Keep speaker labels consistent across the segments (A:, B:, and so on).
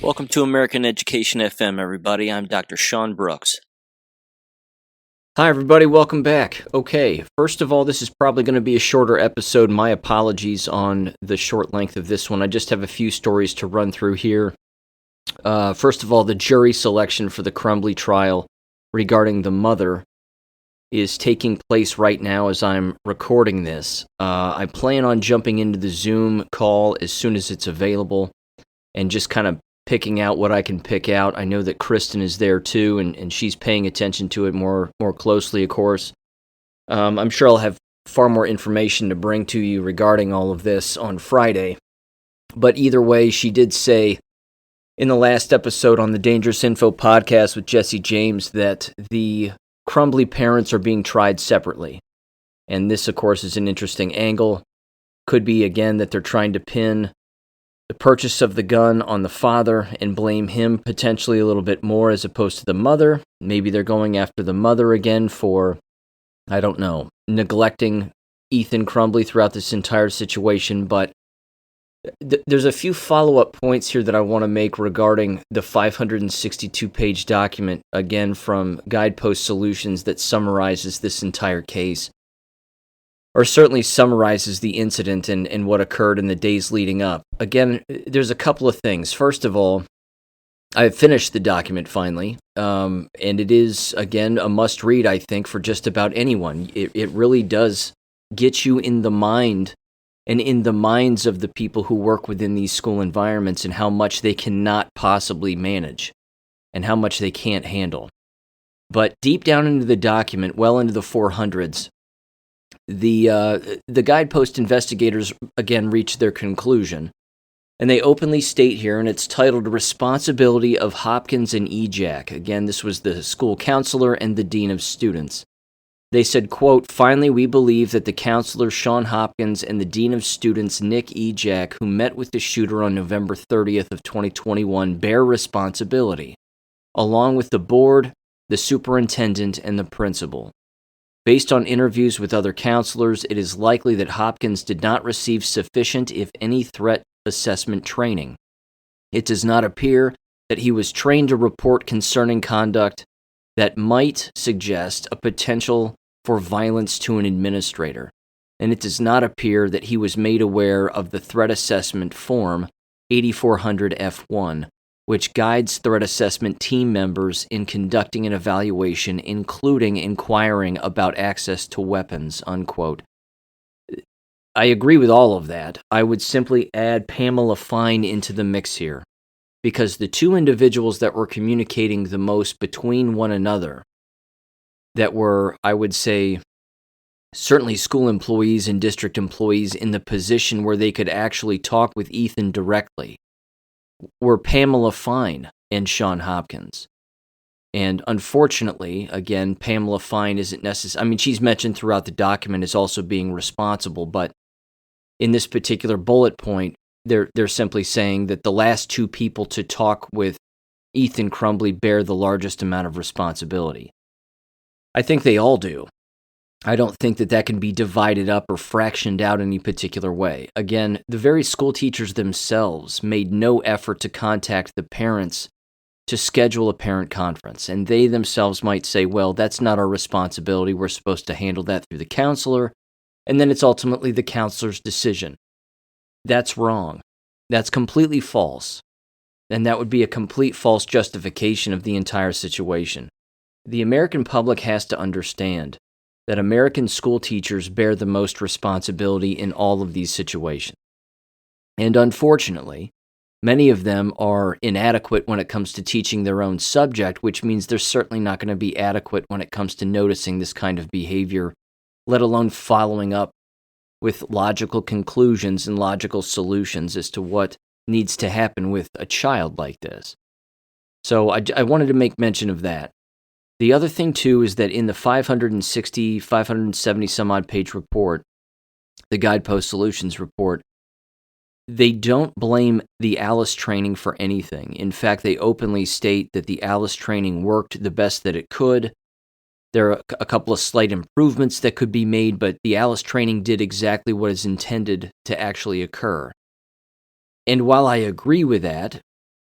A: Welcome to American Education FM, everybody. I'm Dr. Sean Brooks. Hi, everybody. Welcome back. Okay, first of all, this is probably going to be a shorter episode. My apologies on the short length of this one. I just have a few stories to run through here. First of all, the jury selection for the Crumbley trial regarding the mother is taking place right now as I'm recording this. I plan on jumping into the Zoom call as soon as it's available and just kind of picking out what I can pick out. I know that Kristen is there too, and she's paying attention to it more closely, of course. I'm sure I'll have far more information to bring to you regarding all of this on Friday. But either way, she did say in the last episode on the Dangerous Info podcast with Jesse James that the Crumbley parents are being tried separately. And this, of course, is an interesting angle. Could be, again, that they're trying to pin the purchase of the gun on the father and blame him potentially a little bit more as opposed to the mother. Maybe they're going after the mother again for, I don't know, neglecting Ethan Crumbley throughout this entire situation. But there's a few follow-up points here that I want to make regarding the 562-page document, again from Guidepost Solutions, that summarizes this entire case. Or certainly summarizes the incident and what occurred in the days leading up. Again, there's a couple of things. First of all, I've finished the document finally, and it is, again, a must-read, I think, for just about anyone. It really does get you in the mind and in the minds of the people who work within these school environments and how much they cannot possibly manage and how much they can't handle. But deep down into the document, well into the 400s, the Guidepost investigators, again, reach their conclusion. And they openly state here, and it's titled Responsibility of Hopkins and EJAC. Again, this was the school counselor and the dean of students. They said, quote, "Finally, we believe that the counselor, Sean Hopkins, and the dean of students, Nick EJAC, who met with the shooter on November 30th of 2021, bear responsibility, along with the board, the superintendent, and the principal. Based on interviews with other counselors, it is likely that Hopkins did not receive sufficient, if any, threat assessment training. It does not appear that he was trained to report concerning conduct that might suggest a potential for violence to an administrator, and it does not appear that he was made aware of the threat assessment form 8400 F1, which guides threat assessment team members in conducting an evaluation, including inquiring about access to weapons," unquote. I agree with all of that. I would simply add Pamela Fine into the mix here, because the two individuals that were communicating the most between one another, that were, I would say, certainly school employees and district employees in the position where they could actually talk with Ethan directly, were Pamela Fine and Sean Hopkins. And unfortunately, again, Pamela Fine isn't necessary. I mean, she's mentioned throughout the document as also being responsible, but in this particular bullet point, they're simply saying that the last two people to talk with Ethan Crumbley bear the largest amount of responsibility. I think they all do. I don't think that can be divided up or fractioned out any particular way. Again, the very school teachers themselves made no effort to contact the parents to schedule a parent conference, and they themselves might say, well, that's not our responsibility, we're supposed to handle that through the counselor, and then it's ultimately the counselor's decision. That's wrong. That's completely false, and that would be a complete false justification of the entire situation. The American public has to understand that American school teachers bear the most responsibility in all of these situations. And unfortunately, many of them are inadequate when it comes to teaching their own subject, which means they're certainly not going to be adequate when it comes to noticing this kind of behavior, let alone following up with logical conclusions and logical solutions as to what needs to happen with a child like this. So I wanted to make mention of that. The other thing, too, is that in the 570 some odd page report, the Guidepost Solutions report, they don't blame the ALICE training for anything. In fact, they openly state that the ALICE training worked the best that it could. There are a couple of slight improvements that could be made, but the ALICE training did exactly what is intended to actually occur. And while I agree with that,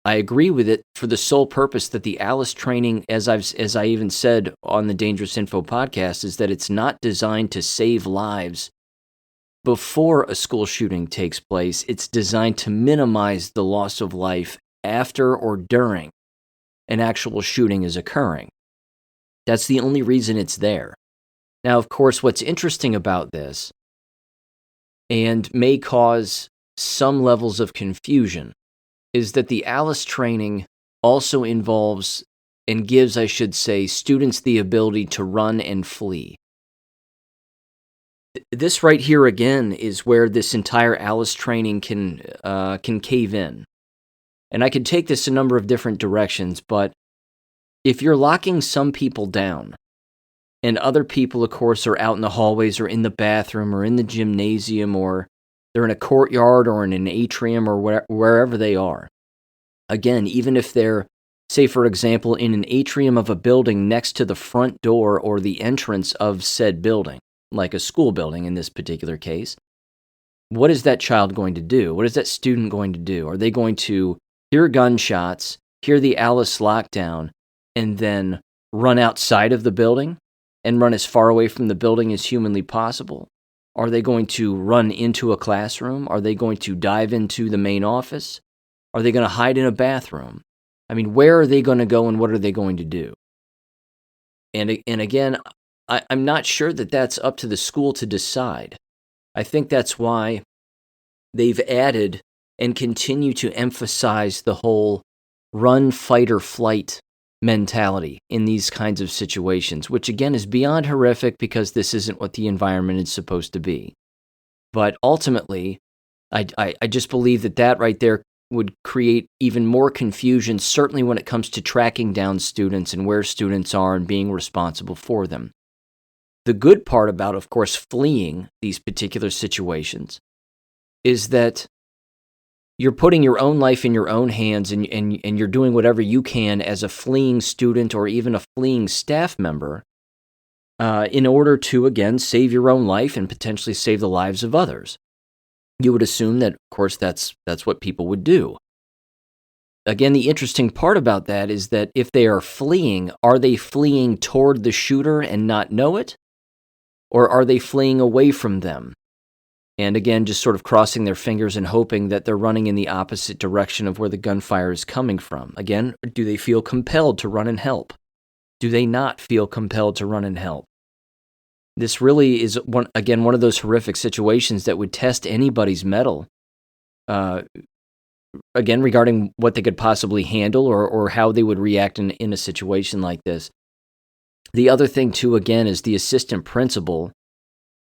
A: I agree with it for the sole purpose that the ALICE training, as I even said on the Dangerous Info podcast, is that it's not designed to save lives before a school shooting takes place. It's designed to minimize the loss of life after or during an actual shooting is occurring. That's the only reason it's there. Now, of course, what's interesting about this, and may cause some levels of confusion, is that the ALICE training also involves and gives, I should say, students the ability to run and flee. This right here again is where this entire ALICE training can cave in. And I could take this a number of different directions, but if you're locking some people down, and other people, of course, are out in the hallways or in the bathroom or in the gymnasium, or they're in a courtyard or in an atrium or wherever they are. Again, even if they're, say, for example, in an atrium of a building next to the front door or the entrance of said building, like a school building in this particular case, what is that child going to do? What is that student going to do? Are they going to hear gunshots, hear the ALICE lockdown, and then run outside of the building and run as far away from the building as humanly possible? Are they going to run into a classroom? Are they going to dive into the main office? Are they going to hide in a bathroom? I mean, where are they going to go and what are they going to do? And again, I'm not sure that that's up to the school to decide. I think that's why they've added and continue to emphasize the whole run, fight, or flight mentality in these kinds of situations, which again is beyond horrific because this isn't what the environment is supposed to be. But ultimately, I just believe that right there would create even more confusion, certainly when it comes to tracking down students and where students are and being responsible for them. The good part about, of course, fleeing these particular situations is that you're putting your own life in your own hands and you're doing whatever you can as a fleeing student or even a fleeing staff member in order to, again, save your own life and potentially save the lives of others. You would assume that, of course, that's what people would do. Again, the interesting part about that is that if they are they fleeing toward the shooter and not know it? Or are they fleeing away from them? And again, just sort of crossing their fingers and hoping that they're running in the opposite direction of where the gunfire is coming from. Again, do they feel compelled to run and help? Do they not feel compelled to run and help? This really is, one of those horrific situations that would test anybody's mettle, again, regarding what they could possibly handle or how they would react in a situation like this. The other thing, too, again, is the assistant principal,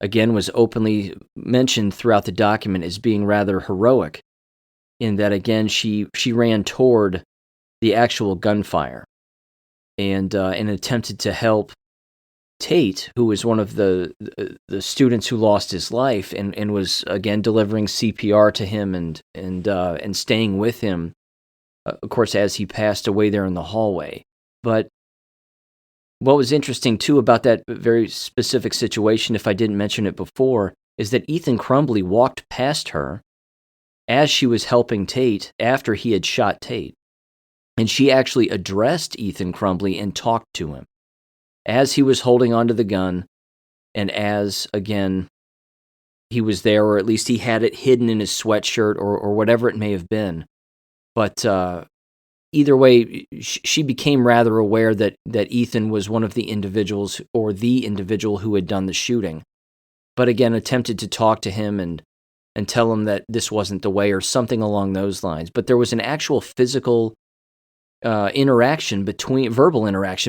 A: again, was openly mentioned throughout the document as being rather heroic in that, again, she ran toward the actual gunfire and attempted to help Tate, who was one of the students who lost his life and was, again, delivering CPR to him and staying with him, of course, as he passed away there in the hallway. But what was interesting, too, about that very specific situation, if I didn't mention it before, is that Ethan Crumbley walked past her as she was helping Tate after he had shot Tate. And she actually addressed Ethan Crumbley and talked to him as he was holding onto the gun and as, again, he was there, or at least he had it hidden in his sweatshirt or whatever it may have been. But either way, she became rather aware that Ethan was one of the individuals or the individual who had done the shooting. But again, attempted to talk to him and tell him that this wasn't the way or something along those lines. But there was an actual physical verbal interaction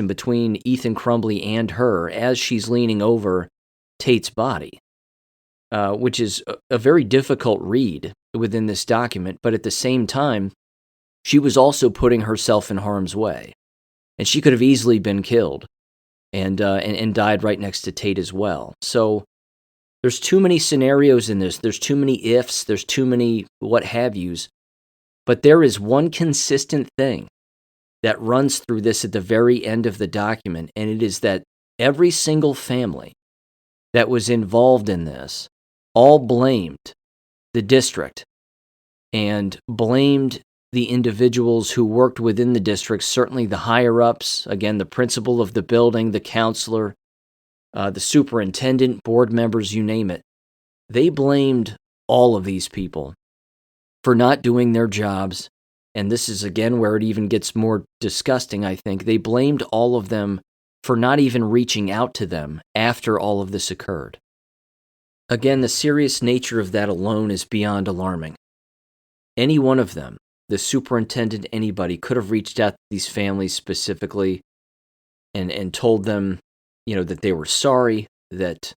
A: between Ethan Crumbley and her as she's leaning over Tate's body, which is a very difficult read within this document. But at the same time, she was also putting herself in harm's way, and she could have easily been killed and died right next to Tate as well. So there's too many scenarios in this. There's too many ifs. There's too many what have yous. But there is one consistent thing that runs through this at the very end of the document, and it is that every single family that was involved in this all blamed the district and blamed the individuals who worked within the district, certainly the higher-ups, again, the principal of the building, the counselor, the superintendent, board members, you name it. They blamed all of these people for not doing their jobs. And this is, again, where it even gets more disgusting, I think. They blamed all of them for not even reaching out to them after all of this occurred. Again, the serious nature of that alone is beyond alarming. Any one of them, the superintendent, anybody, could have reached out to these families specifically and told them, that they were sorry, that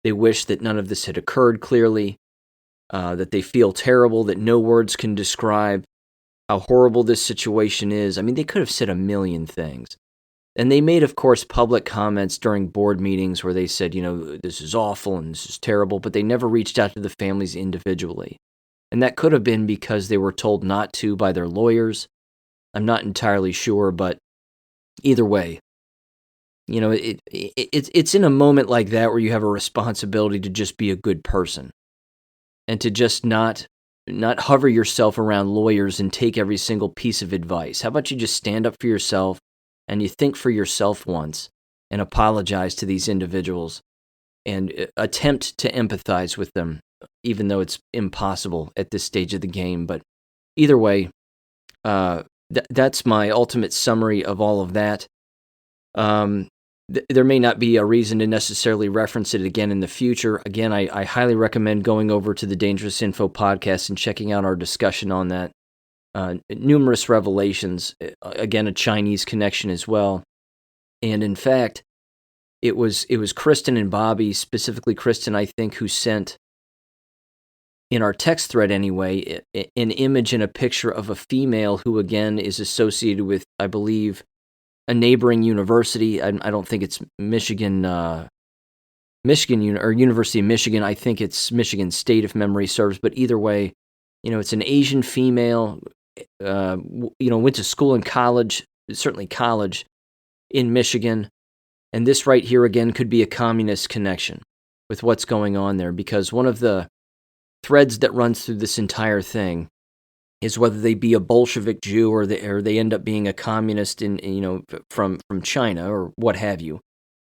A: they wish that none of this had occurred clearly, that they feel terrible, that no words can describe how horrible this situation is. I mean, they could have said a million things. And they made, of course, public comments during board meetings where they said, this is awful and this is terrible, but they never reached out to the families individually. And that could have been because they were told not to by their lawyers. I'm not entirely sure, but either way, it's in a moment like that where you have a responsibility to just be a good person and to just not hover yourself around lawyers and take every single piece of advice. How about you just stand up for yourself and you think for yourself once and apologize to these individuals and attempt to empathize with them, even though it's impossible at this stage of the game. But either way, that's my ultimate summary of all of that. There may not be a reason to necessarily reference it again in the future. Again, I highly recommend going over to the Dangerous Info podcast and checking out our discussion on that. Numerous revelations, again, a Chinese connection as well. And in fact, it was Kristen and Bobby, specifically Kristen, I think, who sent, in our text thread anyway, an image and a picture of a female who, again, is associated with, I believe, a neighboring university. I don't think it's Michigan or University of Michigan. I think it's Michigan State, if memory serves. But either way, it's an Asian female. Went to school and college, certainly college, in Michigan. And this right here again could be a communist connection with what's going on there, because one of the threads that runs through this entire thing is whether they be a Bolshevik Jew or they end up being a communist from China or what have you.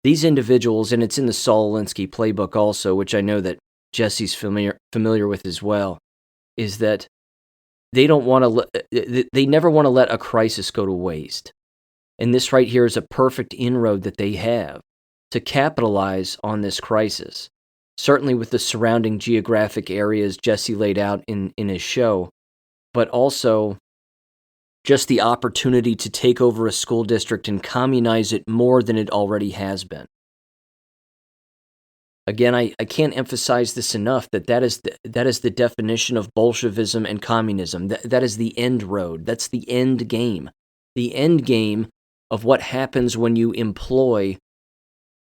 A: These individuals, and it's in the Saul Alinsky playbook also, which I know that Jesse's familiar with as well, is that they don't want to. They never want to let a crisis go to waste. And this right here is a perfect inroad that they have to capitalize on this crisis. Certainly with the surrounding geographic areas Jesse laid out in his show, but also just the opportunity to take over a school district and communize it more than it already has been. Again, I can't emphasize this enough, that is the definition of Bolshevism and communism. That is the end road. That's the end game. The end game of what happens when you employ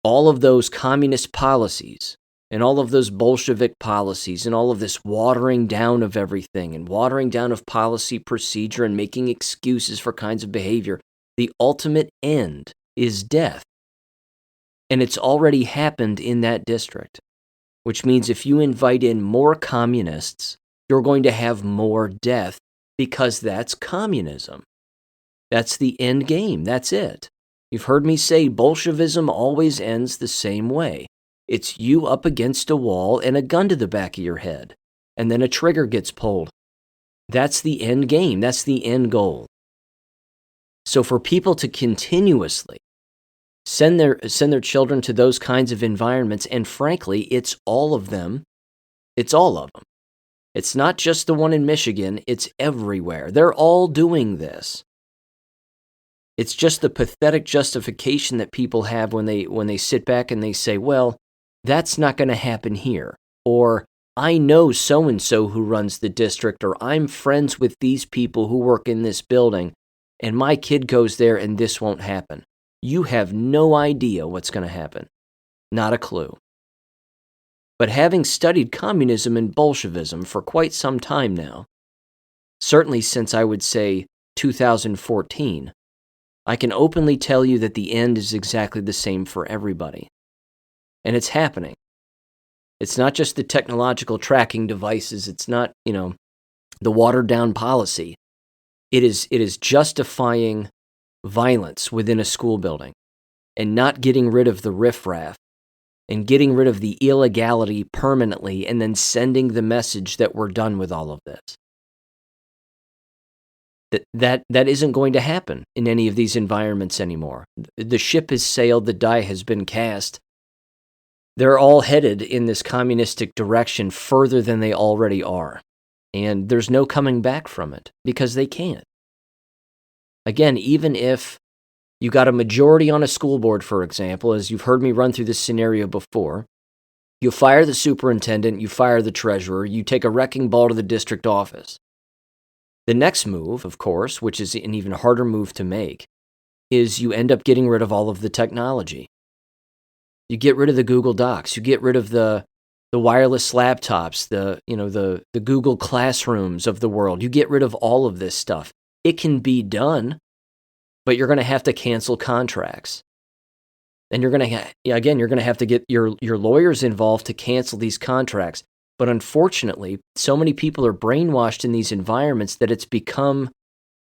A: all of those communist policies and all of those Bolshevik policies and all of this watering down of everything and watering down of policy procedure and making excuses for kinds of behavior. The ultimate end is death. And it's already happened in that district, which means if you invite in more communists, you're going to have more death, because that's communism. That's the end game. That's it. You've heard me say Bolshevism always ends the same way. It's you up against a wall and a gun to the back of your head, and then a trigger gets pulled. That's the end game. That's the end goal. So for people to continuously send their children to those kinds of environments, and frankly, it's all of them. It's all of them. It's not just the one in Michigan. It's everywhere. They're all doing this. It's just the pathetic justification that people have when they sit back and they say, well, that's not going to happen here. Or, I know so-and-so who runs the district, or I'm friends with these people who work in this building, and my kid goes there and this won't happen. You have no idea what's going to happen. Not a clue. But having studied communism and Bolshevism for quite some time now, certainly since I would say 2014, I can openly tell you that the end is exactly the same for everybody. And it's happening. It's not just the technological tracking devices. It's not, the watered down policy. it is justifying violence within a school building and not getting rid of the riffraff and getting rid of the illegality permanently and then sending the message that we're done with all of this. That isn't going to happen in any of these environments anymore. The ship has sailed, the die has been cast. They're all headed in this communistic direction further than they already are. And there's no coming back from it because they can't. Again, even if you got a majority on a school board, for example, as you've heard me run through this scenario before, you fire the superintendent, you fire the treasurer, you take a wrecking ball to the district office. The next move, of course, which is an even harder move to make, is you end up getting rid of all of the technology. You get rid of the Google Docs, you get rid of the wireless laptops, the Google Classrooms of the world. You get rid of all of this stuff. It can be done, but you're going to have to cancel contracts. And you're going to have to get your lawyers involved to cancel these contracts. But unfortunately, so many people are brainwashed in these environments that it's become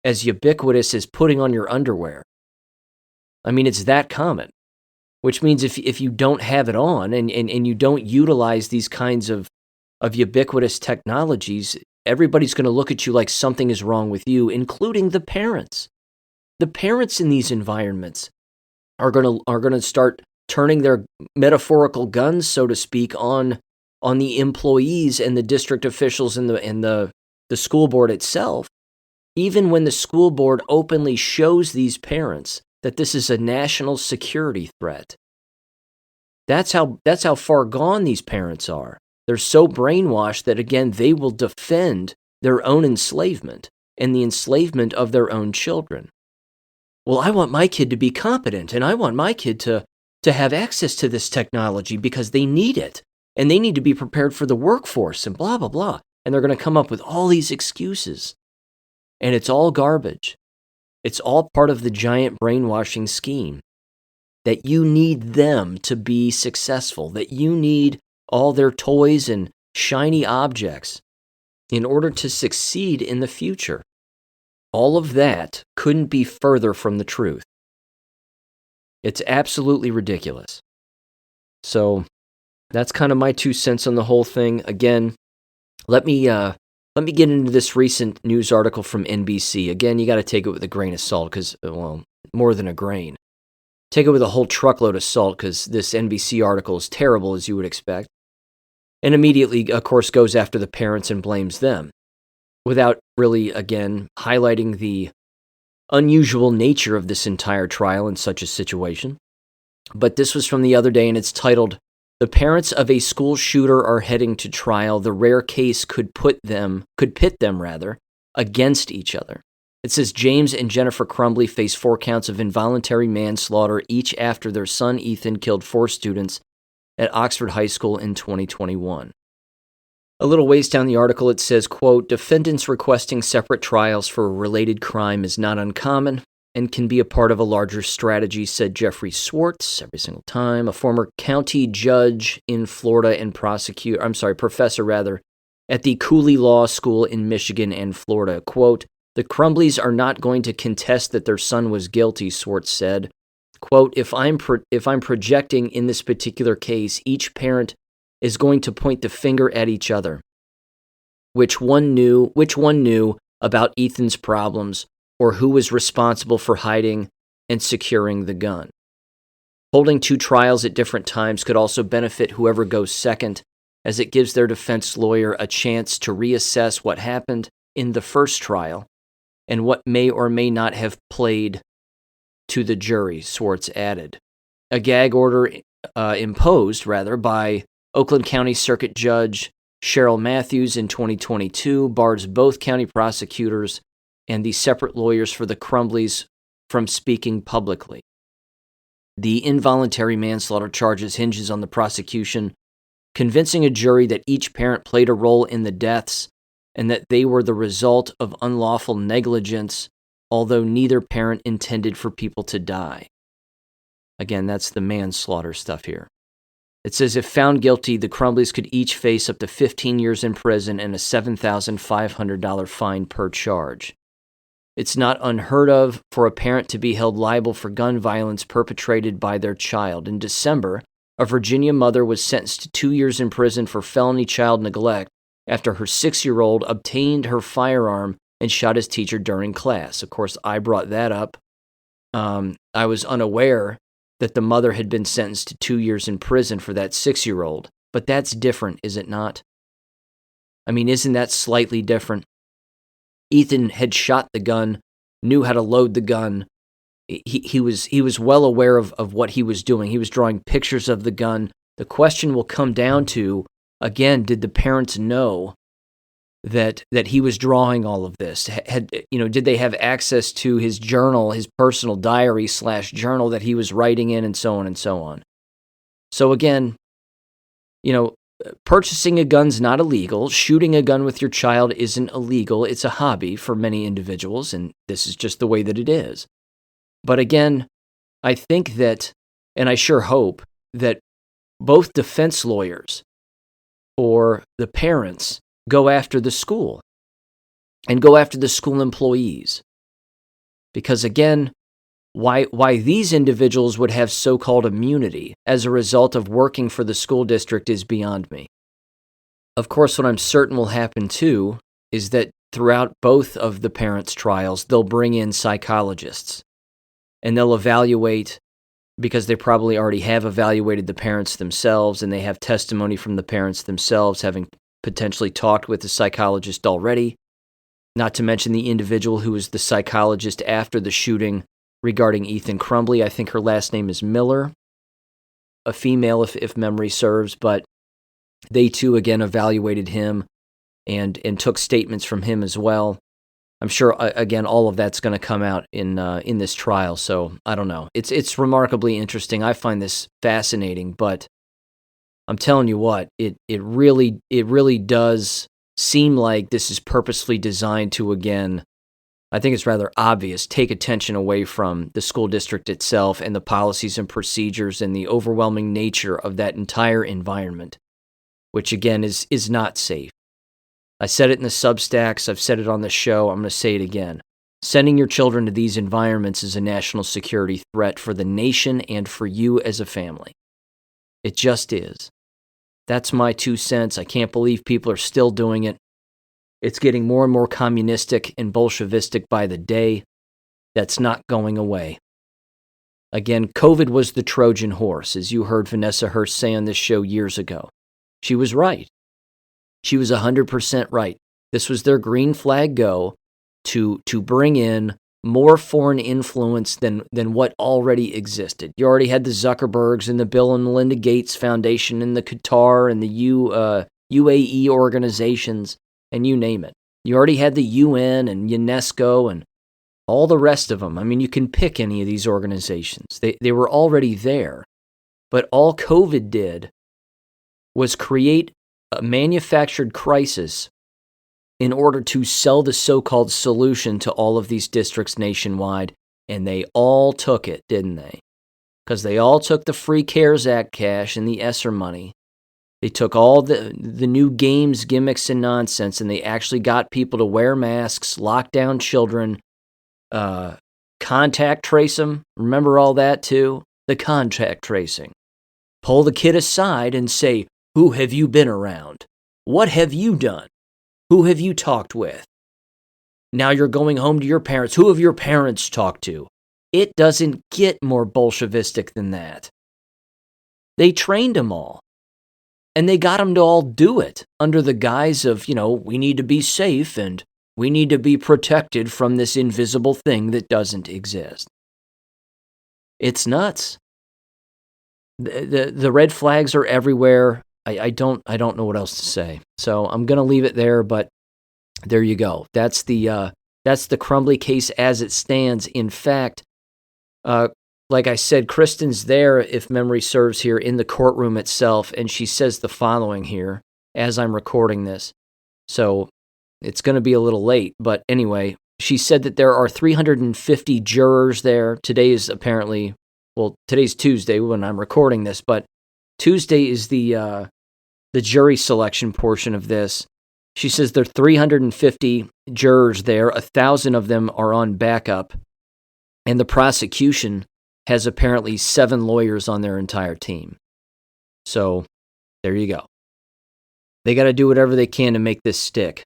A: as ubiquitous as putting on your underwear. I mean, it's that common, which means if you don't have it on and you don't utilize these kinds of ubiquitous technologies, everybody's going to look at you like something is wrong with you, including the parents. The parents in these environments are going to start turning their metaphorical guns, so to speak, on the employees and the district officials and the school board itself, even when the school board openly shows these parents that this is a national security threat. That's how far gone these parents are. They're so brainwashed that, again, they will defend their own enslavement and the enslavement of their own children. Well, I want my kid to be competent, and I want my kid to have access to this technology because they need it. And they need to be prepared for the workforce and blah, blah, blah. And they're going to come up with all these excuses. And it's all garbage. It's all part of the giant brainwashing scheme. That you need them to be successful. That you need all their toys and shiny objects in order to succeed in the future. All of that couldn't be further from the truth. It's absolutely ridiculous. So that's kind of my 2 cents on the whole thing. Again, let me get into this recent news article from NBC. Again, you got to take it with a grain of salt because, well, more than a grain. Take it with a whole truckload of salt because this NBC article is terrible, as you would expect. And immediately, of course, goes after the parents and blames them, without really, again, highlighting the unusual nature of this entire trial in such a situation. But this was from the other day, and it's titled, "The Parents of a School Shooter Are Heading to Trial. The Rare Case could pit them against each other." It says James and Jennifer Crumbley face 4 counts of involuntary manslaughter, each after their son Ethan killed 4 students at Oxford High School in 2021. A little ways down the article, it says, quote, "Defendants requesting separate trials for a related crime is not uncommon and can be a part of a larger strategy," said Jeffrey Swartz, every single time, a former county judge in Florida and professor at the Cooley Law School in Michigan and Florida. Quote, "The Crumbleys are not going to contest that their son was guilty," Swartz said. Quote, if I'm projecting in this particular case, each parent is going to point the finger at each other. Which one knew about Ethan's problems, or who was responsible for hiding and securing the gun. Holding 2 trials at different times could also benefit whoever goes second, as it gives their defense lawyer a chance to reassess what happened in the first trial and what may or may not have played to the jury, Swartz added. A gag order imposed by Oakland County Circuit Judge Cheryl Matthews in 2022 bars both county prosecutors and the separate lawyers for the Crumbleys from speaking publicly. The involuntary manslaughter charges hinges on the prosecution convincing a jury that each parent played a role in the deaths and that they were the result of unlawful negligence, although neither parent intended for people to die. Again, that's the manslaughter stuff here. It says if found guilty, the Crumbleys could each face up to 15 years in prison and a $7,500 fine per charge. It's not unheard of for a parent to be held liable for gun violence perpetrated by their child. In December, a Virginia mother was sentenced to 2 years in prison for felony child neglect after her 6-year-old obtained her firearm and shot his teacher during class. Of course, I brought that up. I was unaware that the mother had been sentenced to 2 years in prison for that 6-year-old. But that's different, is it not? I mean, isn't that slightly different? Ethan had shot the gun, knew how to load the gun. He was well aware of what he was doing. He was drawing pictures of the gun. The question will come down to, again, did the parents know that he was drawing all of this? Did they have access to his journal, his personal diary / journal that he was writing in, and so on and so on? So again, purchasing a gun's not illegal. Shooting a gun with your child isn't illegal. It's a hobby for many individuals, and this is just the way that it is. But again, I think that, and I sure hope, that both defense lawyers or the parents go after the school and go after the school employees. Because again, why these individuals would have so-called immunity as a result of working for the school district is beyond me. Of course, what I'm certain will happen too is that throughout both of the parents' trials, they'll bring in psychologists and they'll evaluate, because they probably already have evaluated the parents themselves and they have testimony from the parents themselves having potentially talked with the psychologist already, not to mention the individual who was the psychologist after the shooting regarding Ethan Crumbley. I think her last name is Miller, a female if memory serves, but they too again evaluated him and took statements from him as well. I'm sure again all of that's going to come out in this trial, so I don't know. It's remarkably interesting. I find this fascinating, but I'm telling you what, it really does seem like this is purposefully designed to, again, I think it's rather obvious, take attention away from the school district itself and the policies and procedures and the overwhelming nature of that entire environment, which again is not safe. I said it in the Substacks, I've said it on the show, I'm going to say it again. Sending your children to these environments is a national security threat for the nation and for you as a family. It just is. That's my 2 cents. I can't believe people are still doing it. It's getting more and more communistic and Bolshevistic by the day. That's not going away. Again, COVID was the Trojan horse, as you heard Vanessa Hurst say on this show years ago. She was right. She was 100% right. This was their green flag go to bring in more foreign influence than what already existed. You already had the Zuckerbergs and the Bill and Melinda Gates Foundation and the Qatar and the UAE organizations, and you name it. You already had the UN and UNESCO and all the rest of them. I mean, you can pick any of these organizations. They were already there. But all COVID did was create a manufactured crisis in order to sell the so-called solution to all of these districts nationwide, and they all took it, didn't they? Because they all took the free CARES Act cash and the ESSER money. They took all the new games, gimmicks, and nonsense, and they actually got people to wear masks, lock down children, contact trace them. Remember all that too? The contact tracing. Pull the kid aside and say, who have you been around? What have you done? Who have you talked with? Now you're going home to your parents. Who have your parents talked to? It doesn't get more Bolshevistic than that. They trained them all. And they got them to all do it under the guise of, we need to be safe and we need to be protected from this invisible thing that doesn't exist. It's nuts. The red flags are everywhere. I don't know what else to say. So I'm going to leave it there, but there you go. That's the Crumbley case as it stands. In fact, like I said, Kristen's there, if memory serves, here in the courtroom itself, and she says the following here as I'm recording this. So it's going to be a little late, but anyway, she said that there are 350 jurors there. Today is apparently, today's Tuesday when I'm recording this, but Tuesday is the jury selection portion of this. She says there are 350 jurors there, 1,000 of them are on backup, and the prosecution has apparently 7 lawyers on their entire team. So, there you go. They got to do whatever they can to make this stick.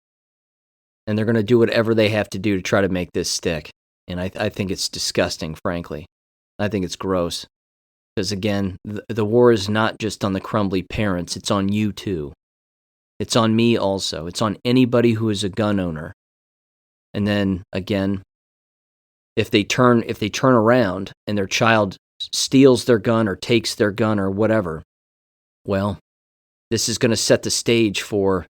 A: And they're going to do whatever they have to do to try to make this stick. And I think it's disgusting, frankly. I think it's gross. Because again, the war is not just on the Crumbley parents, it's on you too. It's on me also. It's on anybody who is a gun owner. And then again, if they turn around and their child steals their gun or takes their gun or whatever, well, this is going to set the stage for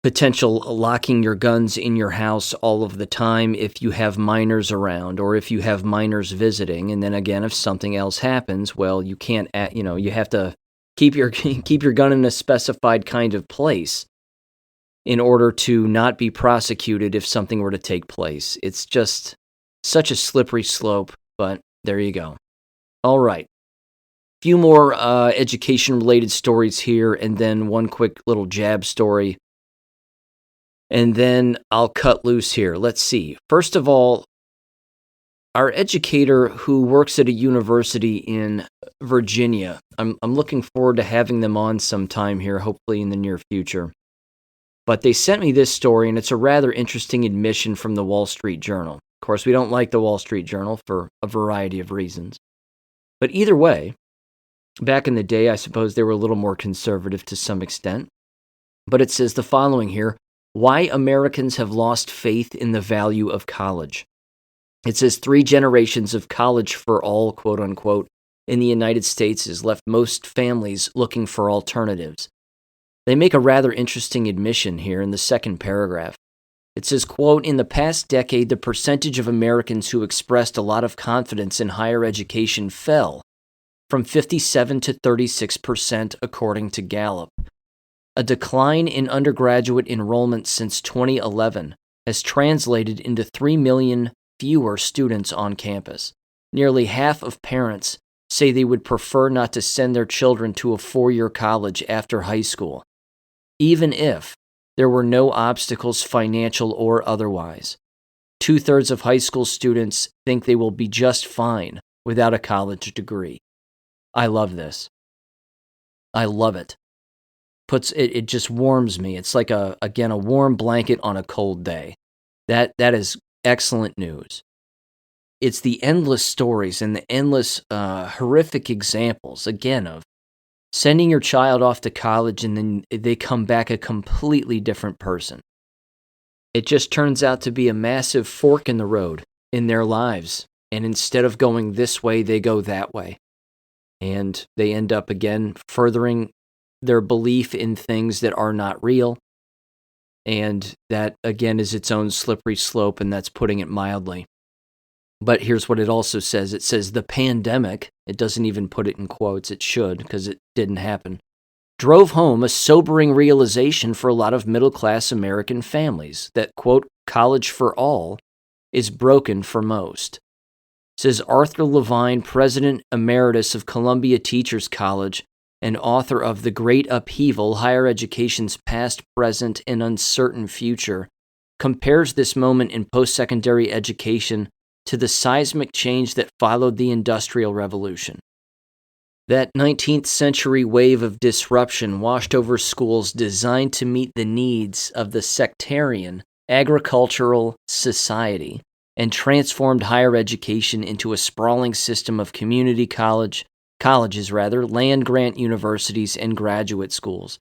A: potential locking your guns in your house all of the time if you have minors around or if you have minors visiting. And then again, if something else happens, well, you can't, you have to keep your gun in a specified kind of place in order to not be prosecuted if something were to take place. It's just such a slippery slope, but there you go. All right. Few more education-related stories here, and then one quick little jab story. And then I'll cut loose here. Let's see. First of all, our educator who works at a university in Virginia, I'm looking forward to having them on sometime here, hopefully in the near future. But they sent me this story, and it's a rather interesting admission from the Wall Street Journal. Of course, we don't like the Wall Street Journal for a variety of reasons. But either way, back in the day, I suppose they were a little more conservative to some extent. But it says the following here: why Americans have lost faith in the value of college. It says 3 generations of college for all, quote unquote, in the United States has left most families looking for alternatives. They make a rather interesting admission here in the second paragraph. It says, quote, in the past decade, the percentage of Americans who expressed a lot of confidence in higher education fell from 57 to 36%, according to Gallup. A decline in undergraduate enrollment since 2011 has translated into 3 million fewer students on campus. Nearly half of parents say they would prefer not to send their children to a 4-year college after high school, even if there were no obstacles, financial or otherwise. 2/3 of high school students think they will be just fine without a college degree. I love this. I love it. It just warms me. It's like a warm blanket on a cold day. That is excellent news. It's the endless stories and the endless horrific examples, again, of sending your child off to college and then they come back a completely different person. It just turns out to be a massive fork in the road in their lives. And instead of going this way, they go that way. And they end up, again, furthering their belief in things that are not real. And that, again, is its own slippery slope, and that's putting it mildly. But here's what it also says. It says the pandemic, it doesn't even put it in quotes, it should, because it didn't happen, drove home a sobering realization for a lot of middle-class American families that, quote, college for all is broken for most. Says Arthur Levine, President Emeritus of Columbia Teachers College and author of The Great Upheaval, Higher Education's Past, Present, and Uncertain Future, compares this moment in post-secondary education to the seismic change that followed the Industrial Revolution. That 19th century wave of disruption washed over schools designed to meet the needs of the sectarian, agricultural society and transformed higher education into a sprawling system of community colleges, land-grant universities, and graduate schools.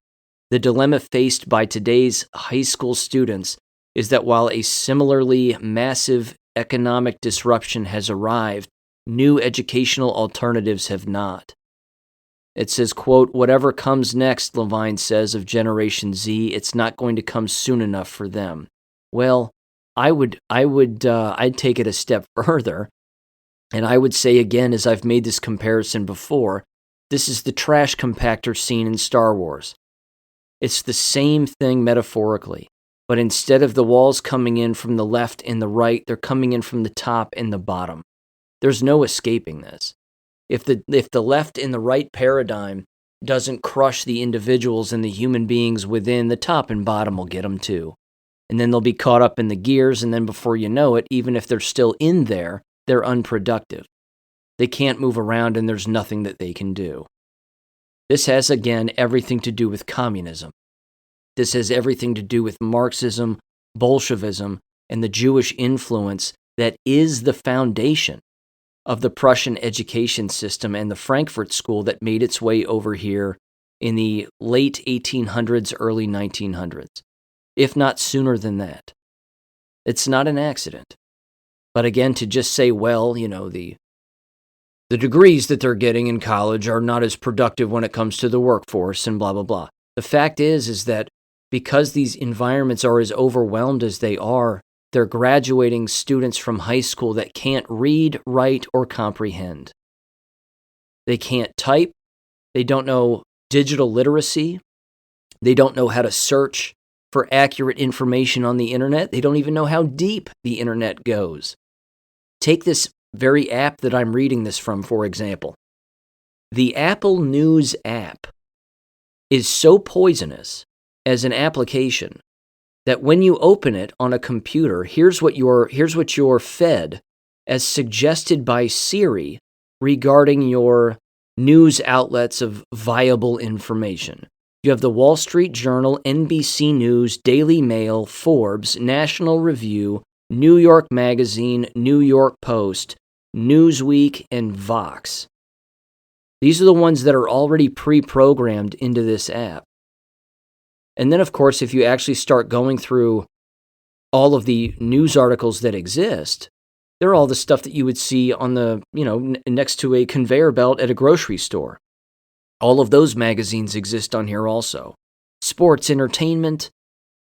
A: The dilemma faced by today's high school students is that while a similarly massive economic disruption has arrived, new educational alternatives have not. It says, quote, whatever comes next, Levine says of Generation Z, it's not going to come soon enough for them. Well, I'd take it a step further, and I would say again, as I've made this comparison before, this is the trash compactor scene in Star Wars. It's the same thing metaphorically, but instead of the walls coming in from the left and the right, they're coming in from the top and the bottom. There's no escaping this. If the left and the right paradigm doesn't crush the individuals and the human beings within, the top and bottom will get them too. And then they'll be caught up in the gears, and then before you know it, even if they're still in there, they're unproductive. They can't move around, and there's nothing that they can do. This has, again, everything to do with communism. This has everything to do with Marxism, Bolshevism, and the Jewish influence that is the foundation of the Prussian education system and the Frankfurt School that made its way over here in the late 1800s, early 1900s, if not sooner than that. It's not an accident. But again, to just say, well, the degrees that they're getting in college are not as productive when it comes to the workforce and blah, blah, blah. The fact is that because these environments are as overwhelmed as they are, they're graduating students from high school that can't read, write, or comprehend. They can't type. They don't know digital literacy. They don't know how to search for accurate information on the internet. They don't even know how deep the internet goes. Take this very app that I'm reading this from, for example. The Apple News app is so poisonous as an application that when you open it on a computer, here's what you're fed as suggested by Siri regarding your news outlets of viable information. You have the Wall Street Journal, NBC News, Daily Mail, Forbes, National Review, New York Magazine, New York Post, Newsweek, and Vox. These are the ones that are already pre-programmed into this app. And then, of course, if you actually start going through all of the news articles that exist, they're all the stuff that you would see on the, next to a conveyor belt at a grocery store. All of those magazines exist on here also. Sports, entertainment,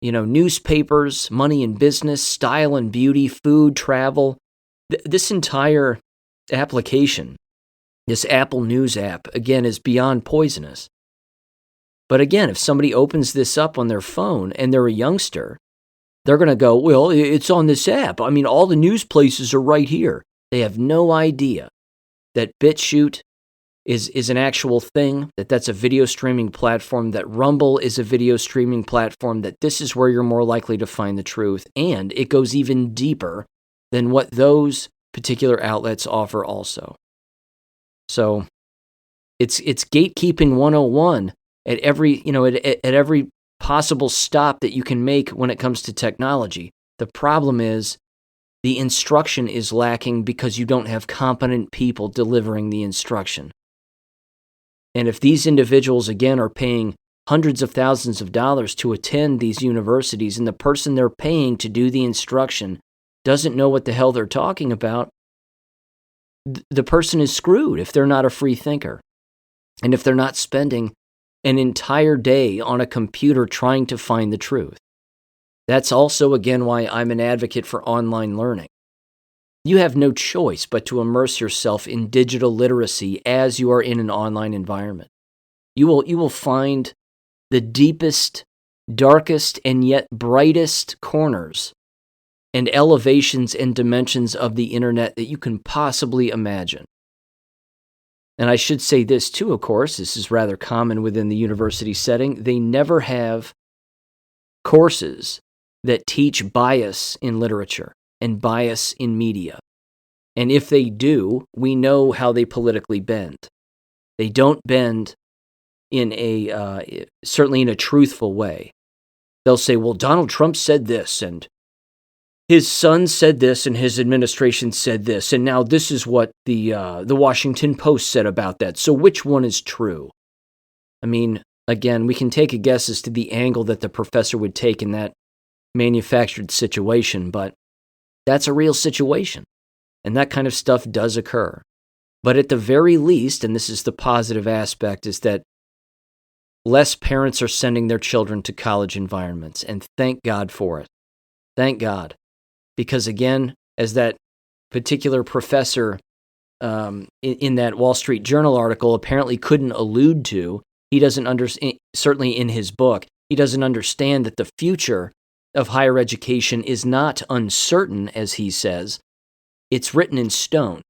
A: newspapers, money and business, style and beauty, food, travel. This entire application, this Apple News app, again, is beyond poisonous. But again, if somebody opens this up on their phone and they're a youngster, they're going to go, well, it's on this app. I mean, all the news places are right here. They have no idea that BitChute is an actual thing, that's a video streaming platform, that Rumble is a video streaming platform, that this is where you're more likely to find the truth. And it goes even deeper than what those particular outlets offer also. So it's gatekeeping 101 at every, at every possible stop that you can make when it comes to technology. The problem is the instruction is lacking because you don't have competent people delivering the instruction. And if these individuals, again, are paying hundreds of thousands of dollars to attend these universities, and the person they're paying to do the instruction doesn't know what the hell they're talking about, the person is screwed if they're not a free thinker. And if they're not spending an entire day on a computer trying to find the truth. That's also, again, why I'm an advocate for online learning. You have no choice but to immerse yourself in digital literacy as you are in an online environment. You will find the deepest, darkest, and yet brightest corners and elevations and dimensions of the internet that you can possibly imagine. And I should say this too, of course, this is rather common within the university setting. They never have courses that teach bias in literature and bias in media. And if they do, we know how they politically bend. They don't bend in certainly in a truthful way. They'll say, well, Donald Trump said this, and his son said this, and his administration said this, and now this is what the Washington Post said about that. So which one is true? I mean, again, we can take a guess as to the angle that the professor would take in that manufactured situation, but that's a real situation, and that kind of stuff does occur. But at the very least, and this is the positive aspect, is that less parents are sending their children to college environments, and thank God for it. Thank God. Because again, as that particular professor in that Wall Street Journal article apparently couldn't allude to, he doesn't understand, certainly in his book, he doesn't understand that the future of higher education is not uncertain, as he says. It's written in stone.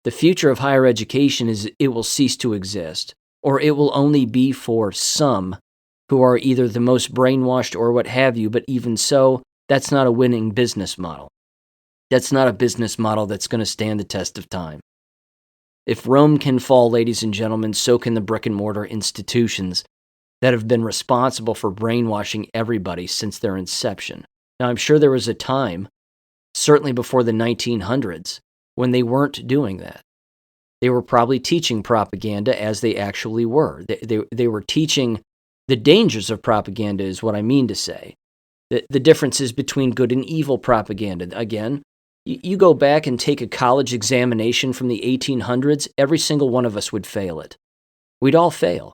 A: The future of higher education is it will cease to exist. or it will only be for some who are either the most brainwashed or what have you, but even so, that's not a winning business model. That's not a business model that's going to stand the test of time. If Rome can fall, ladies and gentlemen, so can the brick-and-mortar institutions that have been responsible for brainwashing everybody since their inception. Now, I'm sure there was a time, certainly before the 1900s, when they weren't doing that. They were probably teaching propaganda as they actually were. They were teaching the dangers of propaganda is what I mean to say. The differences between good and evil propaganda. Again, you go back and take a college examination from the 1800s, every single one of us would fail it. We'd all fail.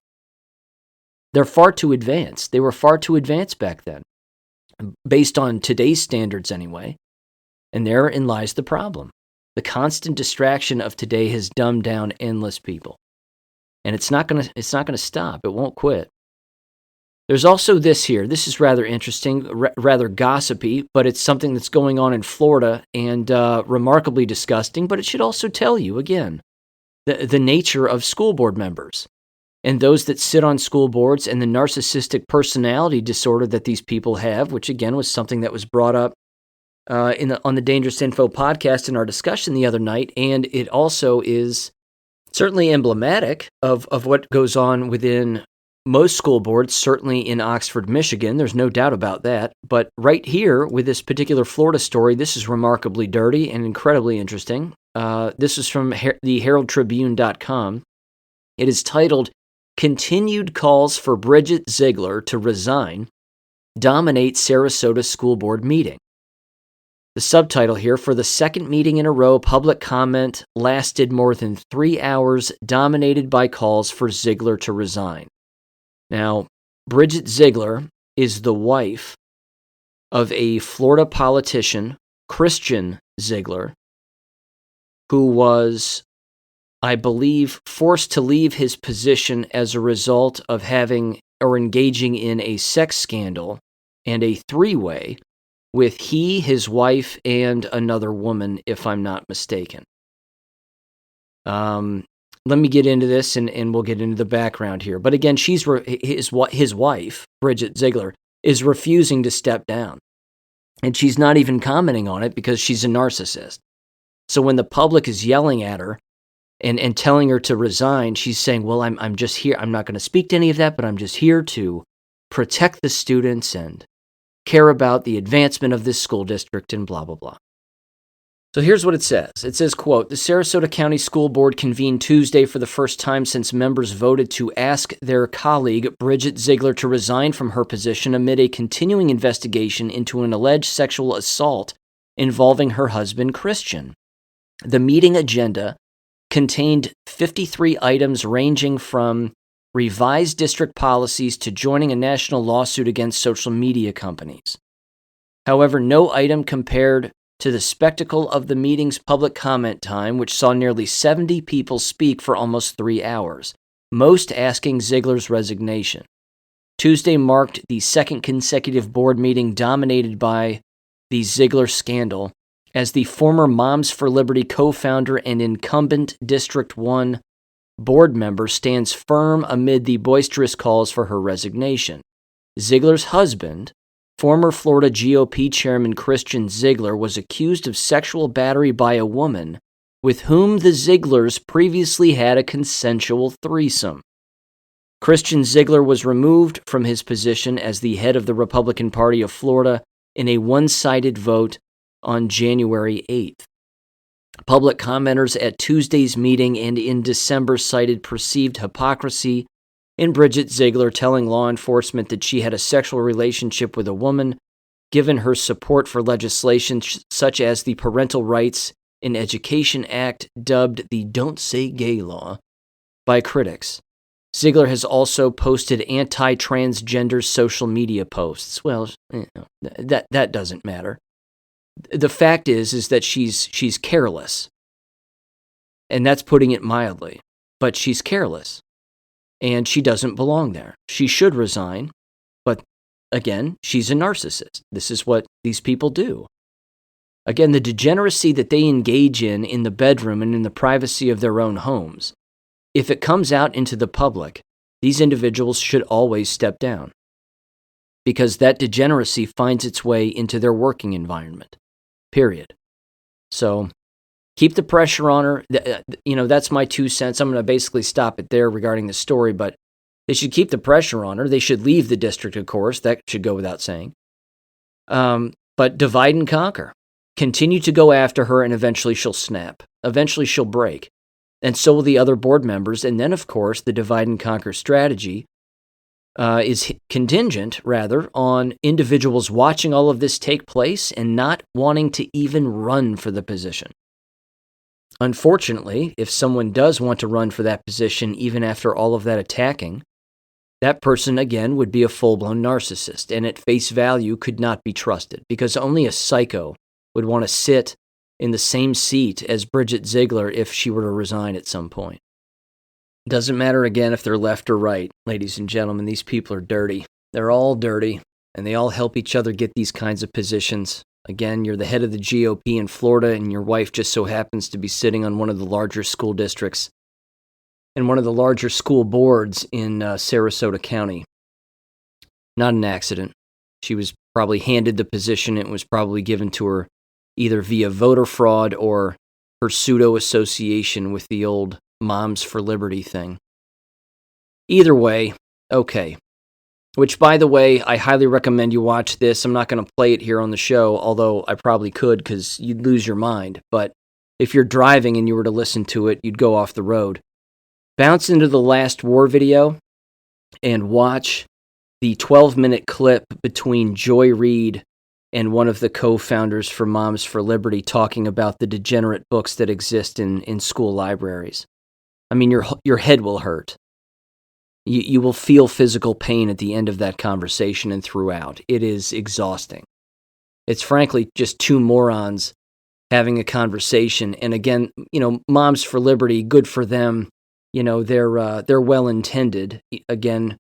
A: They're far too advanced. They were far too advanced back then, based on today's standards anyway. And therein lies the problem. The constant distraction of today has dumbed down endless people. And it's not gonna stop. It won't quit. There's also this here. This is rather interesting, rather gossipy, but it's something that's going on in Florida and remarkably disgusting, but it should also tell you, again, the nature of school board members and those that sit on school boards and the narcissistic personality disorder that these people have, which again was something that was brought up on the Dangerous Info podcast in our discussion the other night, and it also is certainly emblematic of what goes on within most school boards, certainly in Oxford, Michigan. There's no doubt about that. But right here with this particular Florida story, this is remarkably dirty and incredibly interesting. This is from the HeraldTribune.com. It is titled, "Continued Calls for Bridget Ziegler to Resign Dominate Sarasota School Board Meeting." The subtitle here, "For the second meeting in a row, public comment lasted more than 3 hours, dominated by calls for Ziegler to resign." Now, Bridget Ziegler is the wife of a Florida politician, Christian Ziegler, who was, I believe, forced to leave his position as a result of having or engaging in a sex scandal and a three-way with he, his wife, and another woman, if I'm not mistaken. Let me get into this, and we'll get into the background here. But again, his wife, Bridget Ziegler, is refusing to step down. And she's not even commenting on it because she's a narcissist. So when the public is yelling at her and telling her to resign, she's saying, well, I'm just here. I'm not going to speak to any of that, but I'm just here to protect the students and care about the advancement of this school district and blah, blah, blah. So here's what it says. It says, quote, "The Sarasota County School Board convened Tuesday for the first time since members voted to ask their colleague, Bridget Ziegler, to resign from her position amid a continuing investigation into an alleged sexual assault involving her husband, Christian. The meeting agenda contained 53 items ranging from revised district policies to joining a national lawsuit against social media companies. However, no item compared to the spectacle of the meeting's public comment time, which saw nearly 70 people speak for almost 3 hours, most asking Ziegler's resignation. Tuesday marked the second consecutive board meeting dominated by the Ziegler scandal, as the former Moms for Liberty co-founder and incumbent District 1 board member stands firm amid the boisterous calls for her resignation. Ziegler's husband, former Florida GOP chairman Christian Ziegler, was accused of sexual battery by a woman with whom the Zieglers previously had a consensual threesome. Christian Ziegler was removed from his position as the head of the Republican Party of Florida in a one-sided vote on January 8th. Public commenters at Tuesday's meeting and in December cited perceived hypocrisy in Bridget Ziegler telling law enforcement that she had a sexual relationship with a woman, given her support for legislation such as the Parental Rights in Education Act, dubbed the Don't Say Gay law, by critics. Ziegler has also posted anti-transgender social media posts. Well, that doesn't matter. The fact is that she's careless. And that's putting it mildly. But she's careless. And she doesn't belong there. She should resign. But again, she's a narcissist. This is what these people do. Again, the degeneracy that they engage in the bedroom and in the privacy of their own homes if it comes out into the public, these individuals should always step down because that degeneracy finds its way into their working environment, period. So keep the pressure on her. That's my 2 cents. I'm going to basically stop it there regarding the story, but they should keep the pressure on her. They should leave the district, of course. That should go without saying. But divide and conquer. Continue to go after her, and eventually she'll snap. Eventually she'll break. And so will the other board members. And then, of course, the divide and conquer strategy is contingent, rather, on individuals watching all of this take place and not wanting to even run for the position. Unfortunately, if someone does want to run for that position, even after all of that attacking, that person, again, would be a full-blown narcissist, and at face value could not be trusted, because only a psycho would want to sit in the same seat as Bridget Ziegler if she were to resign at some point. Doesn't matter, again, if they're left or right, ladies and gentlemen, these people are dirty. They're all dirty, and they all help each other get these kinds of positions. Again, you're the head of the GOP in Florida, and your wife just so happens to be sitting on one of the larger school districts and one of the larger school boards in Sarasota County. Not an accident. She was probably handed the position. It was probably given to her either via voter fraud or her pseudo-association with the old Moms for Liberty thing. Either way, okay. Which, by the way, I highly recommend you watch this. I'm not going to play it here on the show, although I probably could because you'd lose your mind. But if you're driving and you were to listen to it, you'd go off the road. Bounce into the last war video and watch the 12-minute clip between Joy Reid and one of the co-founders for Moms for Liberty talking about the degenerate books that exist in school libraries. I mean, your head will hurt. You will feel physical pain at the end of that conversation and throughout. It is exhausting. It's frankly just two morons having a conversation. And again, Moms for Liberty, good for them. They're well-intended, again,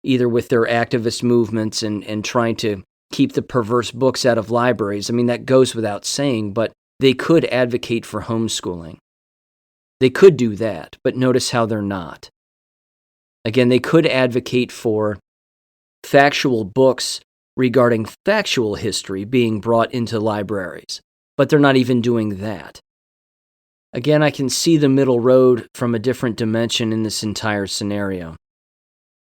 A: either with their activist movements and trying to keep the perverse books out of libraries. I mean, that goes without saying, but they could advocate for homeschooling. They could do that, but notice how they're not. Again, they could advocate for factual books regarding factual history being brought into libraries, but they're not even doing that. Again, I can see the middle road from a different dimension in this entire scenario.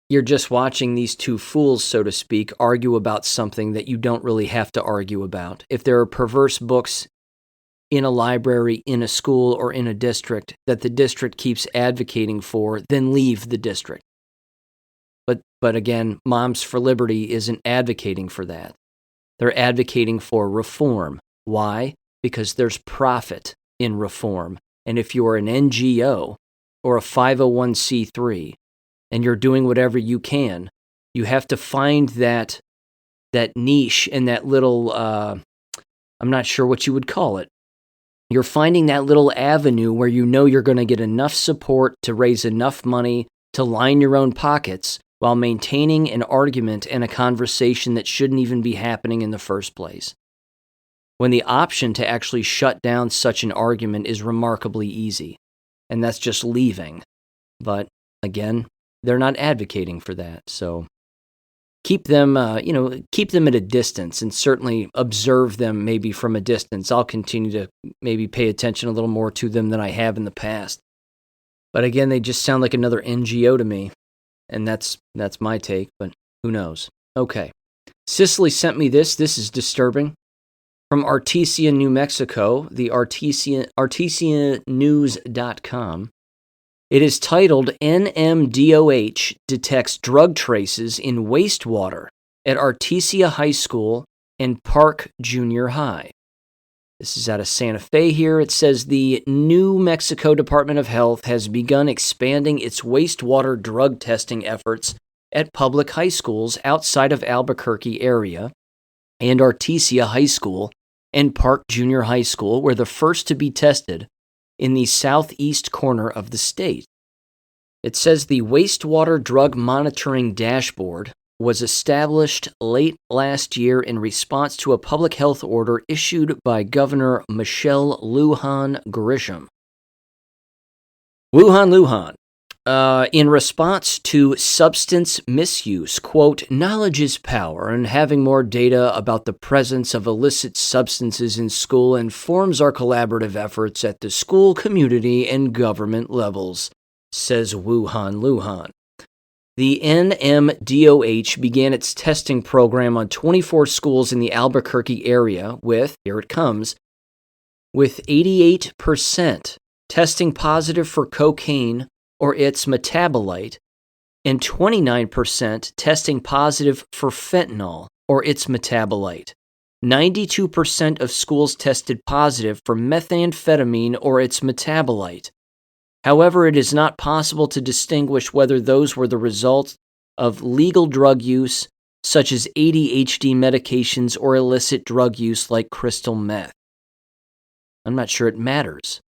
A: You're just watching these two fools, so to speak, argue about something that you don't really have to argue about. If there are perverse books in a library, in a school, or in a district that the district keeps advocating for, then leave the district. But again, Moms for Liberty isn't advocating for that. They're advocating for reform. Why? Because there's profit in reform. And if you're an NGO or a 501c3 and you're doing whatever you can, you have to find that niche and that little, I'm not sure what you would call it. You're finding that little avenue where you know you're going to get enough support to raise enough money to line your own pockets while maintaining an argument and a conversation that shouldn't even be happening in the first place. When the option to actually shut down such an argument is remarkably easy, and that's just leaving. But again, they're not advocating for that, so keep them at a distance, and certainly observe them maybe from a distance. I'll continue to maybe pay attention a little more to them than I have in the past. But again, they just sound like another NGO to me, and that's my take, but who knows? Okay. Cicely sent me this. This is disturbing. From Artesia, New Mexico, the artesianews.com. It is titled, NMDOH detects drug traces in wastewater at Artesia High School and Park Junior High. This is out of Santa Fe here. It says the New Mexico Department of Health has begun expanding its wastewater drug testing efforts at public high schools outside of Albuquerque area and Artesia High School and Park Junior High School were the first to be tested in the southeast corner of the state. It says the wastewater drug monitoring dashboard was established late last year in response to a public health order issued by Governor Michelle Lujan Grisham. Lujan, In response to substance misuse, quote, knowledge is power, and having more data about the presence of illicit substances in school informs our collaborative efforts at the school, community, and government levels, says Wuhan Luhan. The NMDOH began its testing program on 24 schools in the Albuquerque area with, here it comes, with 88% testing positive for cocaine or its metabolite, and 29% testing positive for fentanyl or its metabolite. 92% of schools tested positive for methamphetamine or its metabolite. However, it is not possible to distinguish whether those were the result of legal drug use, such as ADHD medications, or illicit drug use like crystal meth. I'm not sure it matters.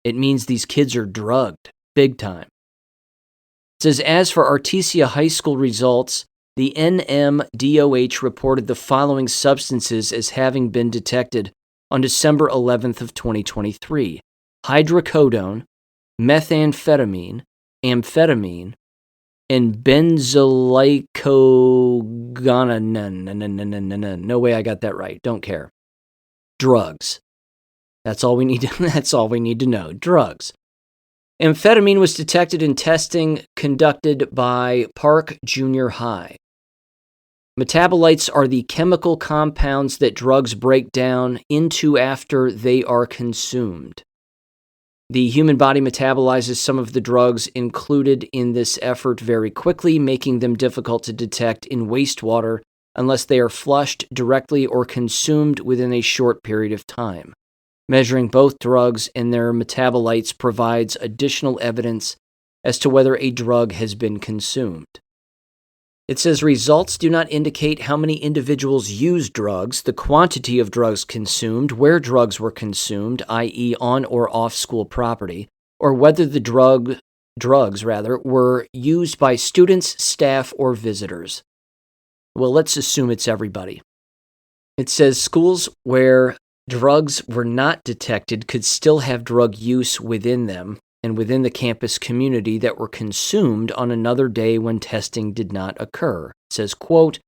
A: It means these kids are drugged. Big time. It says, as for Artesia High School results, the NMDOH reported the following substances as having been detected on December 11th of 2023. Hydrocodone, methamphetamine, amphetamine, and benzoylicodone. No way I got that right. Don't care. Drugs. That's all we need to know. Drugs. Amphetamine was detected in testing conducted by Park Junior High. Metabolites are the chemical compounds that drugs break down into after they are consumed. The human body metabolizes some of the drugs included in this effort very quickly, making them difficult to detect in wastewater unless they are flushed directly or consumed within a short period of time. Measuring both drugs and their metabolites provides additional evidence as to whether a drug has been consumed. It says results do not indicate how many individuals use drugs, the quantity of drugs consumed, where drugs were consumed, i.e. on or off school property, or whether the drugs were used by students, staff, or visitors. Well, let's assume it's everybody. It says schools where drugs were not detected could still have drug use within them and within the campus community that were consumed on another day when testing did not occur. It says, quote,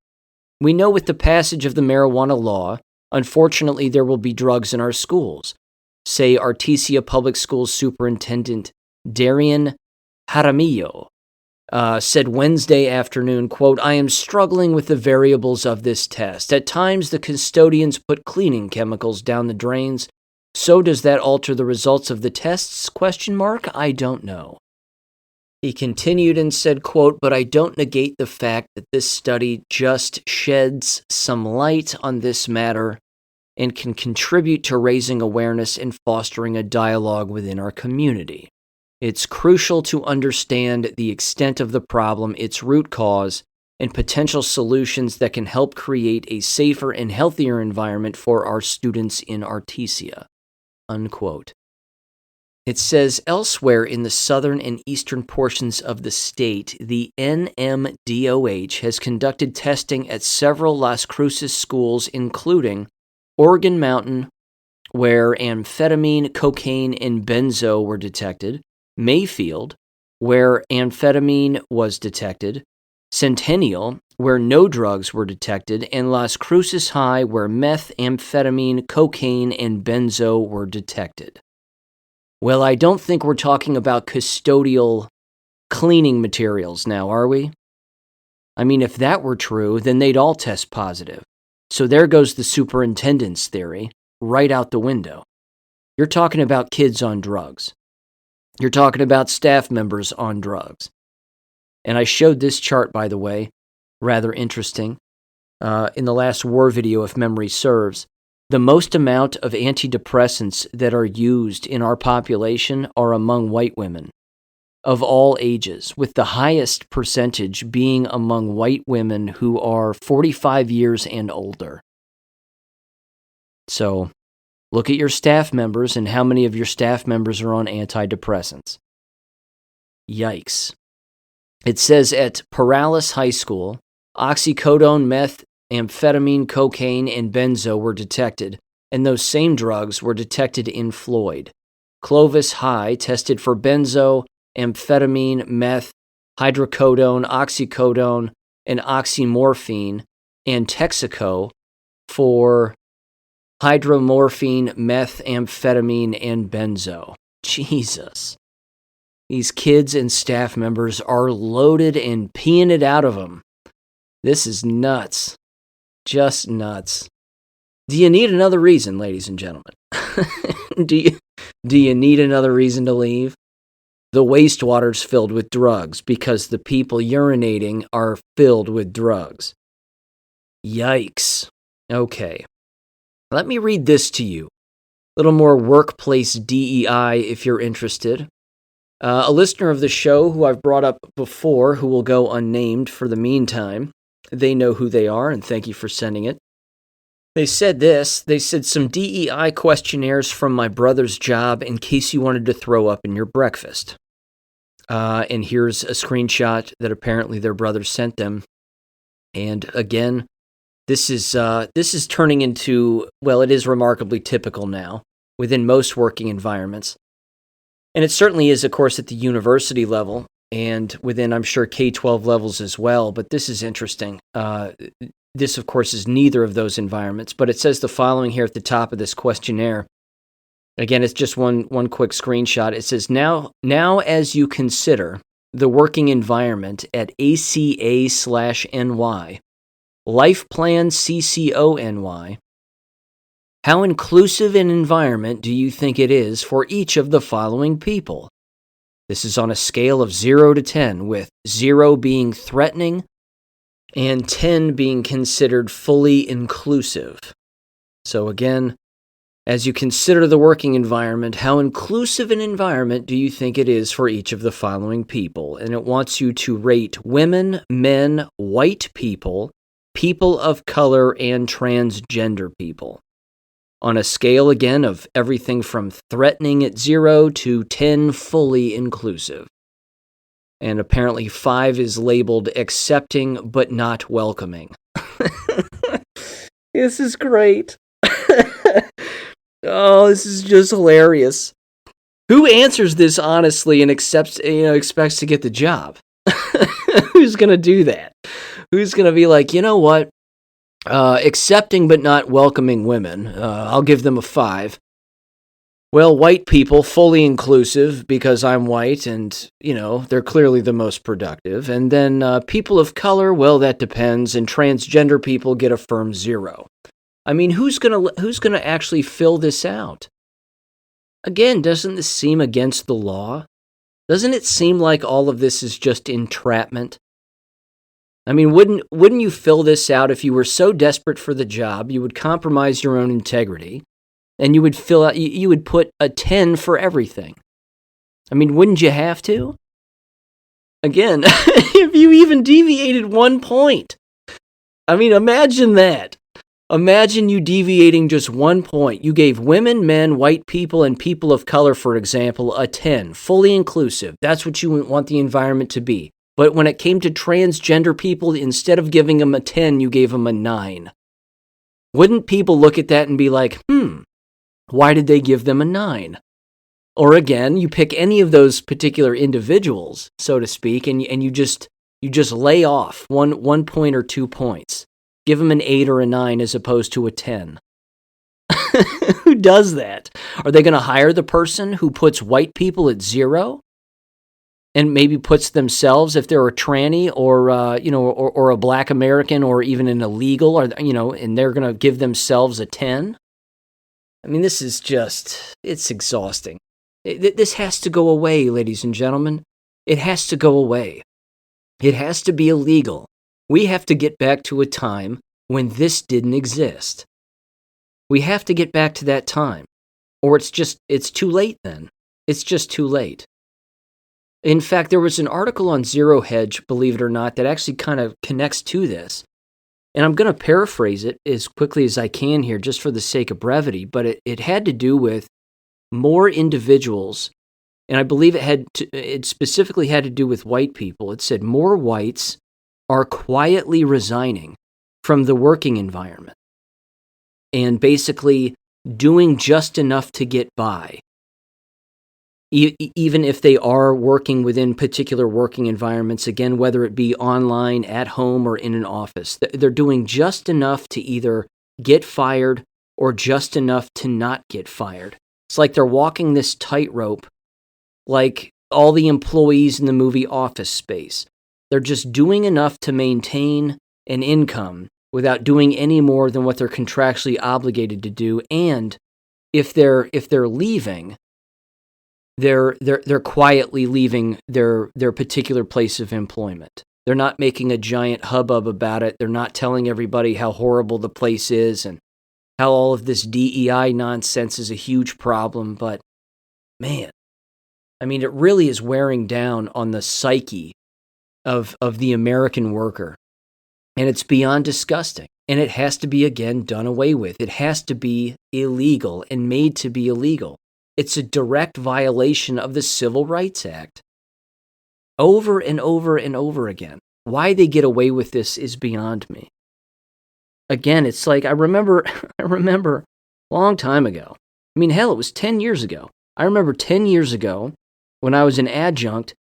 A: we know with the passage of the marijuana law, unfortunately there will be drugs in our schools, say Artesia Public Schools Superintendent Darian Jaramillo. Said Wednesday afternoon, quote, I am struggling with the variables of this test. At times, the custodians put cleaning chemicals down the drains. So does that alter the results of the tests? ? I don't know. He continued and said, quote, but I don't negate the fact that this study just sheds some light on this matter and can contribute to raising awareness and fostering a dialogue within our community. It's crucial to understand the extent of the problem, its root cause, and potential solutions that can help create a safer and healthier environment for our students in Artesia. Unquote. It says elsewhere in the southern and eastern portions of the state, the NMDOH has conducted testing at several Las Cruces schools, including Oregon Mountain, where amphetamine, cocaine, and benzo were detected, Mayfield, where amphetamine was detected, Centennial, where no drugs were detected, and Las Cruces High, where meth, amphetamine, cocaine, and benzo were detected. Well, I don't think we're talking about custodial cleaning materials now, are we? I mean, if that were true, then they'd all test positive. So there goes the superintendent's theory, right out the window. You're talking about kids on drugs. You're talking about staff members on drugs. And I showed this chart, by the way, rather interesting, in the last war video, if memory serves. The most amount of antidepressants that are used in our population are among white women of all ages, with the highest percentage being among white women who are 45 years and older. So, look at your staff members and how many of your staff members are on antidepressants. Yikes. It says at Perales High School, oxycodone, meth, amphetamine, cocaine, and benzo were detected, and those same drugs were detected in Floyd. Clovis High tested for benzo, amphetamine, meth, hydrocodone, oxycodone, and oxymorphine, and Texaco for hydromorphine, meth, amphetamine, and benzo. Jesus. These kids and staff members are loaded and peeing it out of them. This is nuts. Just nuts. Do you need another reason, ladies and gentlemen? Do you need another reason to leave? The wastewater's filled with drugs because the people urinating are filled with drugs. Yikes. Okay. Let me read this to you. A little more workplace DEI if you're interested. A listener of the show who I've brought up before, who will go unnamed for the meantime, they know who they are, and thank you for sending it. They said this. They said, some DEI questionnaires from my brother's job in case you wanted to throw up in your breakfast. And here's a screenshot that apparently their brother sent them. And again, this is turning into, well, it is remarkably typical now within most working environments. And it certainly is, of course, at the university level and within, I'm sure, K-12 levels as well. But this is interesting. This, of course, is neither of those environments. But it says the following here at the top of this questionnaire. Again, it's just one quick screenshot. It says, now as you consider the working environment at ACA/NY, Life Plan CCONY, how inclusive an environment do you think it is for each of the following people? This is on a scale of 0 to 10, with 0 being threatening and 10 being considered fully inclusive. So again, as you consider the working environment, how inclusive an environment do you think it is for each of the following people? And it wants you to rate women, men, white people, people of color, and transgender people. On a scale, again, of everything from threatening at 0 to 10 fully inclusive. And apparently 5 is labeled accepting but not welcoming. This is great. Oh, this is just hilarious. Who answers this honestly and expects to get the job? Who's going to do that? Who's going to be like, you know what? Accepting but not welcoming women. I'll give them a 5. Well, white people, fully inclusive because I'm white and, they're clearly the most productive. And then people of color, well, that depends. And transgender people get a firm 0. I mean, who's gonna actually fill this out? Again, doesn't this seem against the law? Doesn't it seem like all of this is just entrapment? I mean, wouldn't you fill this out if you were so desperate for the job, you would compromise your own integrity, and you would you would put a 10 for everything? I mean, wouldn't you have to? Again, if you even deviated 1 point. I mean, imagine that. Imagine you deviating just 1 point. You gave women, men, white people, and people of color, for example, a 10, fully inclusive. That's what you want the environment to be. But when it came to transgender people, instead of giving them a 10, you gave them a 9. Wouldn't people look at that and be like, why did they give them a 9? Or again, you pick any of those particular individuals, so to speak, and you just lay off 1 point or 2 points. Give them an 8 or a 9 as opposed to a 10. Who does that? Are they going to hire the person who puts white people at 0? And maybe puts themselves, if they're a tranny or or a black American or even an illegal, or and they're going to give themselves a 10? I mean, this is it's exhausting. This has to go away, ladies and gentlemen. It has to go away. It has to be illegal. We have to get back to a time when this didn't exist. We have to get back to that time. Or it's too late then. It's just too late. In fact, there was an article on Zero Hedge, believe it or not, that actually kind of connects to this. And I'm going to paraphrase it as quickly as I can here, just for the sake of brevity, but it had to do with more individuals, and I believe it specifically had to do with white people. It said more whites are quietly resigning from the working environment and basically doing just enough to get by. even if they are working within particular working environments, again, whether it be online, at home, or in an office, they're doing just enough to either get fired or just enough to not get fired. It's like they're walking this tightrope like all the employees in the movie Office Space. They're just doing enough to maintain an income without doing any more than what they're contractually obligated to do. And if they're leaving, they're quietly leaving their particular place of employment. They're not making a giant hubbub about it. They're not telling everybody how horrible the place is and how all of this DEI nonsense is a huge problem. But man, I mean, it really is wearing down on the psyche of the American worker. And it's beyond disgusting. And it has to be, again, done away with. It has to be illegal and made to be illegal. It's a direct violation of the Civil Rights Act. Over and over and over again. Why they get away with this is beyond me. Again, it's like, I remember a long time ago. I mean, hell, it was 10 years ago. I remember 10 years ago when I was an adjunct,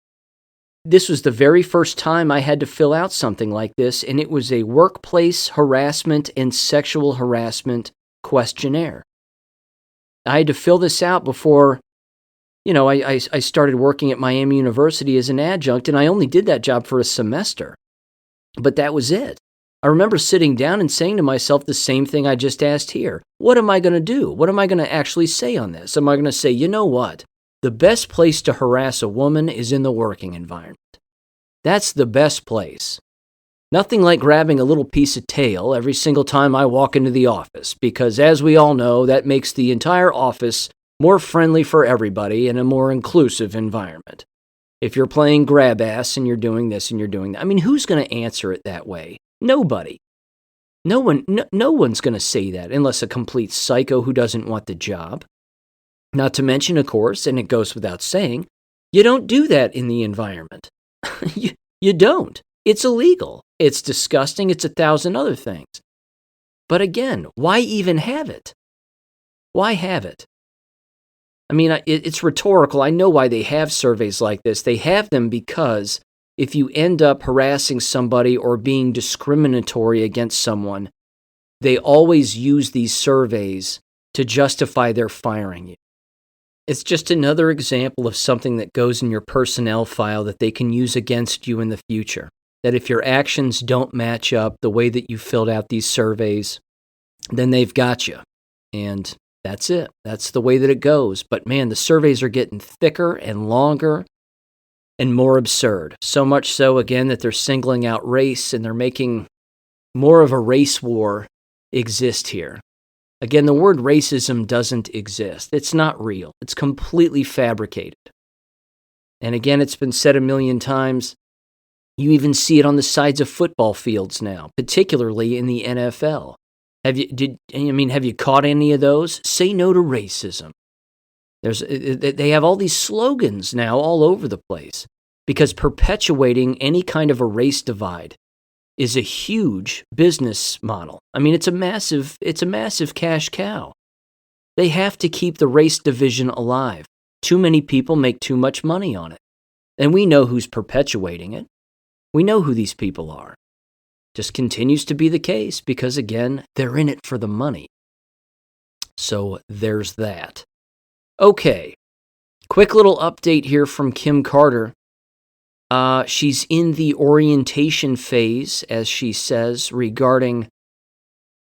A: this was the very first time I had to fill out something like this, and it was a workplace harassment and sexual harassment questionnaire. I had to fill this out before, I started working at Miami University as an adjunct, and I only did that job for a semester. But that was it. I remember sitting down and saying to myself the same thing I just asked here. What am I going to do? What am I going to actually say on this? Am I going to say, you know what? The best place to harass a woman is in the working environment. That's the best place. Nothing like grabbing a little piece of tail every single time I walk into the office, because as we all know, that makes the entire office more friendly for everybody and a more inclusive environment. If you're playing grab ass and you're doing this and you're doing that, I mean, who's going to answer it that way? Nobody. No one's going to say that unless a complete psycho who doesn't want the job. Not to mention, of course, and it goes without saying, you don't do that in the environment. You don't. It's illegal. It's disgusting. It's 1,000 other things. But again, why even have it? Why have it? I mean, it's rhetorical. I know why they have surveys like this. They have them because if you end up harassing somebody or being discriminatory against someone, they always use these surveys to justify their firing you. It's just another example of something that goes in your personnel file that they can use against you in the future. That if your actions don't match up the way that you filled out these surveys, then they've got you. And that's it. That's the way that it goes. But man, the surveys are getting thicker and longer and more absurd. So much so, again, that they're singling out race and they're making more of a race war exist here. Again, the word racism doesn't exist. It's not real. It's completely fabricated. And again, it's been said a million times. You even see it on the sides of football fields now, particularly in the NFL. Have you caught any of those? Say no to racism. They have all these slogans now all over the place because perpetuating any kind of a race divide is a huge business model. I mean, it's a massive cash cow. They have to keep the race division alive. Too many people make too much money on it. And we know who's perpetuating it. We know who these people are. Just continues to be the case because, again, they're in it for the money. So there's that. Okay, quick little update here from Kim Carter. She's in the orientation phase, as she says, regarding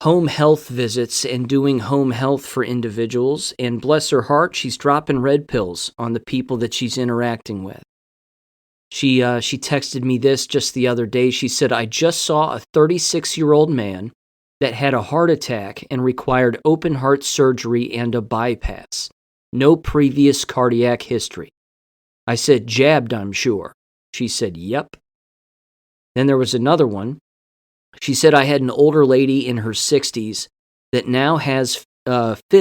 A: home health visits and doing home health for individuals. And bless her heart, she's dropping red pills on the people that she's interacting with. She texted me this just the other day. She said, I just saw a 36-year-old man that had a heart attack and required open heart surgery and a bypass. No previous cardiac history. I said, jabbed, I'm sure. She said, yep. Then there was another one. She said, I had an older lady in her 60s that now has atrial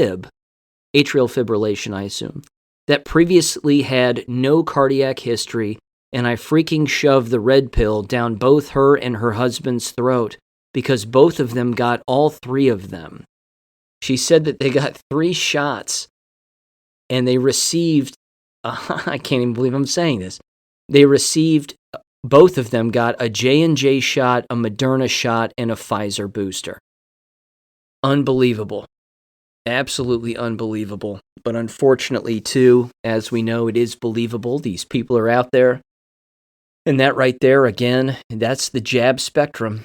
A: fibrillation, I assume, that previously had no cardiac history, and I freaking shoved the red pill down both her and her husband's throat because both of them got all three of them. She said that they got 3 shots and they received I can't even believe I'm saying this. They received, both of them got a J&J shot, a Moderna shot, and a Pfizer booster. Unbelievable. Absolutely unbelievable. But unfortunately, too, as we know, it is believable. These people are out there. And that right there, again, that's the jab spectrum.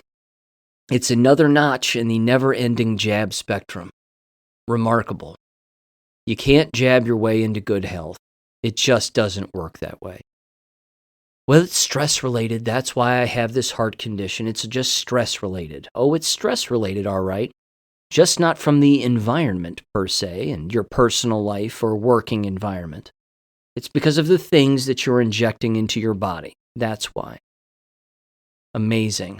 A: It's another notch in the never-ending jab spectrum. Remarkable. You can't jab your way into good health. It just doesn't work that way. Well, it's stress-related. That's why I have this heart condition. It's just stress-related. Oh, it's stress-related, all right. Just not from the environment, per se, and your personal life or working environment. It's because of the things that you're injecting into your body. That's why. Amazing.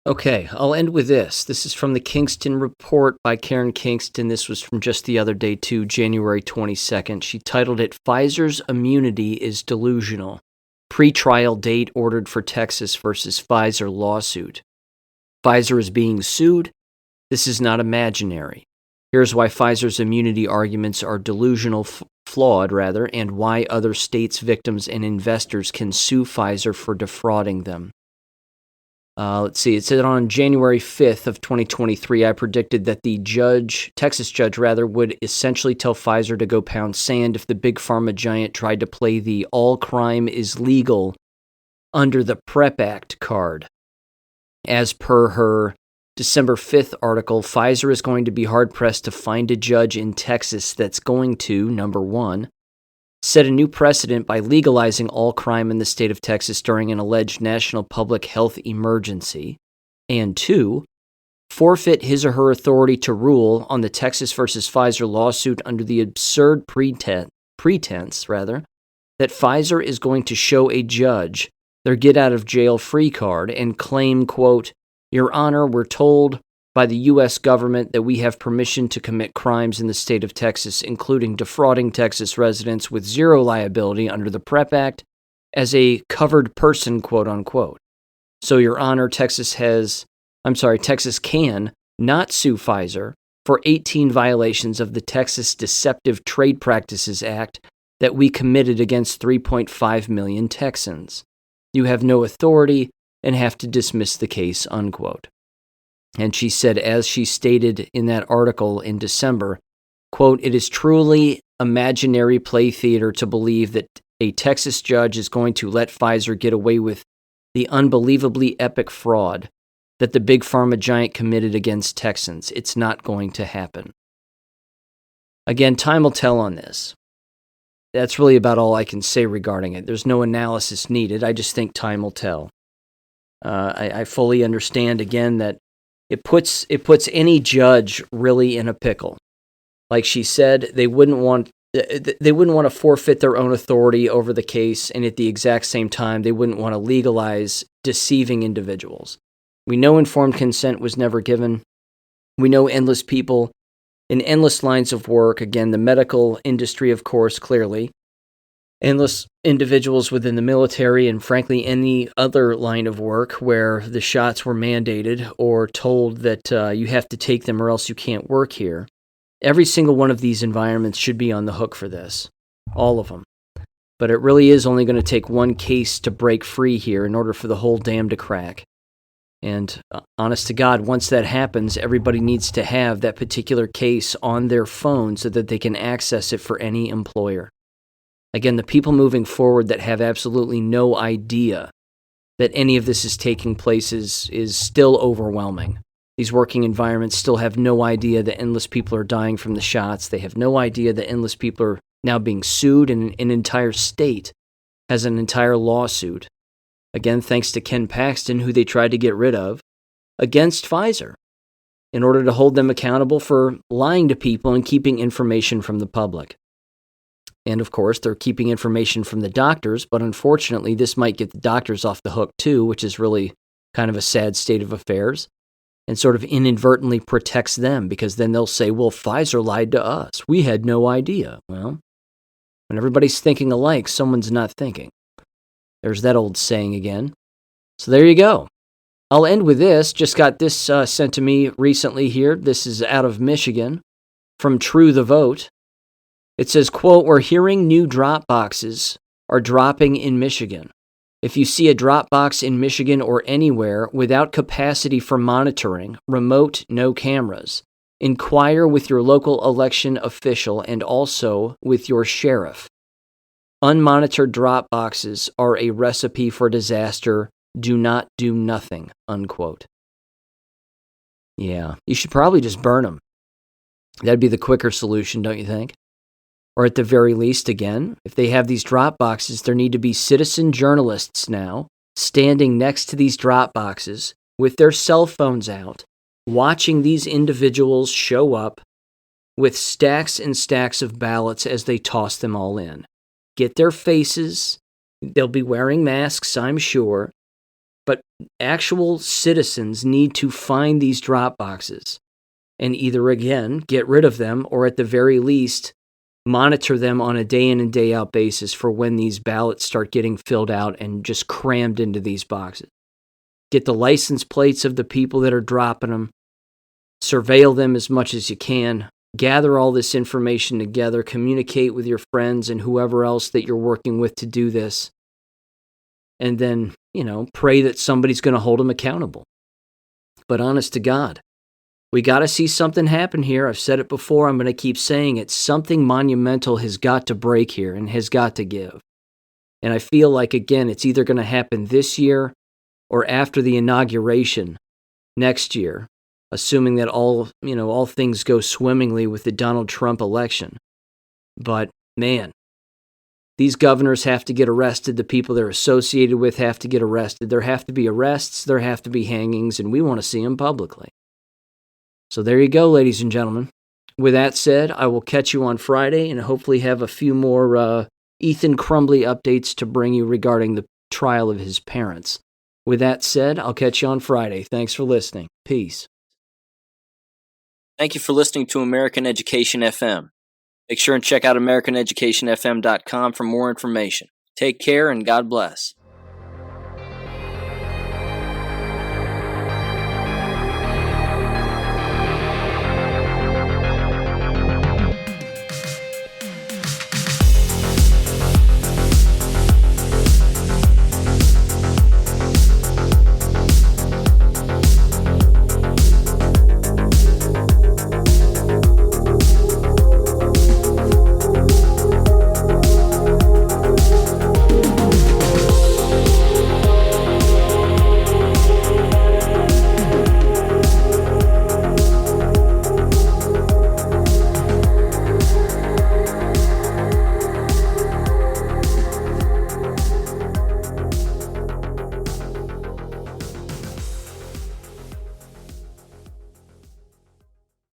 A: Okay, I'll end with this. This is from the Kingston Report by Karen Kingston. This was from just the other day, too, January 22nd. She titled it, Pfizer's Immunity is Delusional. Pre-trial date ordered for Texas versus Pfizer lawsuit. Pfizer is being sued. This is not imaginary. Here's why Pfizer's immunity arguments are delusional, flawed, and why other states' victims and investors can sue Pfizer for defrauding them. Let's see, it said on January 5th of 2023, I predicted that the Texas judge, would essentially tell Pfizer to go pound sand if the big pharma giant tried to play the all crime is legal under the PrEP Act card. As per her December 5th article, Pfizer is going to be hard-pressed to find a judge in Texas that's going to, number one, set a new precedent by legalizing all crime in the state of Texas during an alleged national public health emergency, and two, forfeit his or her authority to rule on the Texas versus Pfizer lawsuit under the absurd pretense that Pfizer is going to show a judge their get-out-of-jail-free card and claim, quote, Your Honor, we're told by the U.S. government that we have permission to commit crimes in the state of Texas, including defrauding Texas residents with zero liability under the PrEP Act as a covered person, quote unquote. So, Your Honor, Texas can not sue Pfizer for 18 violations of the Texas Deceptive Trade Practices Act that we committed against 3.5 million Texans. You have no authority and have to dismiss the case, unquote. And she said, as she stated in that article in December, quote, it is truly imaginary play theater to believe that a Texas judge is going to let Pfizer get away with the unbelievably epic fraud that the big pharma giant committed against Texans. It's not going to happen. Again, time will tell on this. That's really about all I can say regarding it. There's no analysis needed. I just think time will tell. I fully understand, again, that it puts any judge really in a pickle. Like she said, they wouldn't want to forfeit their own authority over the case, and at the exact same time, they wouldn't want to legalize deceiving individuals. We know informed consent was never given. We know endless people in endless lines of work. Again, the medical industry, of course, clearly. Endless individuals within the military and, frankly, any other line of work where the shots were mandated or told that you have to take them or else you can't work here. Every single one of these environments should be on the hook for this. All of them. But it really is only going to take one case to break free here in order for the whole dam to crack. And honest to God, once that happens, everybody needs to have that particular case on their phone so that they can access it for any employer. Again, the people moving forward that have absolutely no idea that any of this is taking place is still overwhelming. These working environments still have no idea that endless people are dying from the shots. They have no idea that endless people are now being sued, and an entire state has an entire lawsuit, again, thanks to Ken Paxton, who they tried to get rid of, against Pfizer in order to hold them accountable for lying to people and keeping information from the public. And of course, they're keeping information from the doctors, but unfortunately, this might get the doctors off the hook too, which is really kind of a sad state of affairs, and sort of inadvertently protects them, because then they'll say, well, Pfizer lied to us. We had no idea. Well, when everybody's thinking alike, someone's not thinking. There's that old saying again. So there you go. I'll end with this. Just got this sent to me recently here. This is out of Michigan from True the Vote. It says, quote, "We're hearing new drop boxes are dropping in Michigan. If you see a drop box in Michigan or anywhere without capacity for monitoring, remote, no cameras, inquire with your local election official and also with your sheriff. Unmonitored drop boxes are a recipe for disaster. Do not do nothing," unquote. Yeah, you should probably just burn them. That'd be the quicker solution, don't you think? Or at the very least, again, if they have these drop boxes, there need to be citizen journalists now standing next to these drop boxes with their cell phones out, watching these individuals show up with stacks and stacks of ballots as they toss them all in. Get their faces. They'll be wearing masks, I'm sure. But actual citizens need to find these drop boxes and either, again, get rid of them or at the very least, monitor them on a day in and day out basis for when these ballots start getting filled out and just crammed into these boxes. Get the license plates of the people that are dropping them. Surveil them as much as you can. Gather all this information together. Communicate with your friends and whoever else that you're working with to do this. And then, pray that somebody's going to hold them accountable. But honest to God, we got to see something happen here. I've said it before. I'm going to keep saying it. Something monumental has got to break here and has got to give. And I feel like, again, it's either going to happen this year or after the inauguration next year, assuming that all things go swimmingly with the Donald Trump election. But, man, these governors have to get arrested. The people they're associated with have to get arrested. There have to be arrests. There have to be hangings, and we want to see them publicly. So there you go, ladies and gentlemen. With that said, I will catch you on Friday and hopefully have a few more Ethan Crumbley updates to bring you regarding the trial of his parents. With that said, I'll catch you on Friday. Thanks for listening. Peace. Thank you for listening to American Education FM. Make sure and check out AmericanEducationFM.com for more information. Take care and God bless.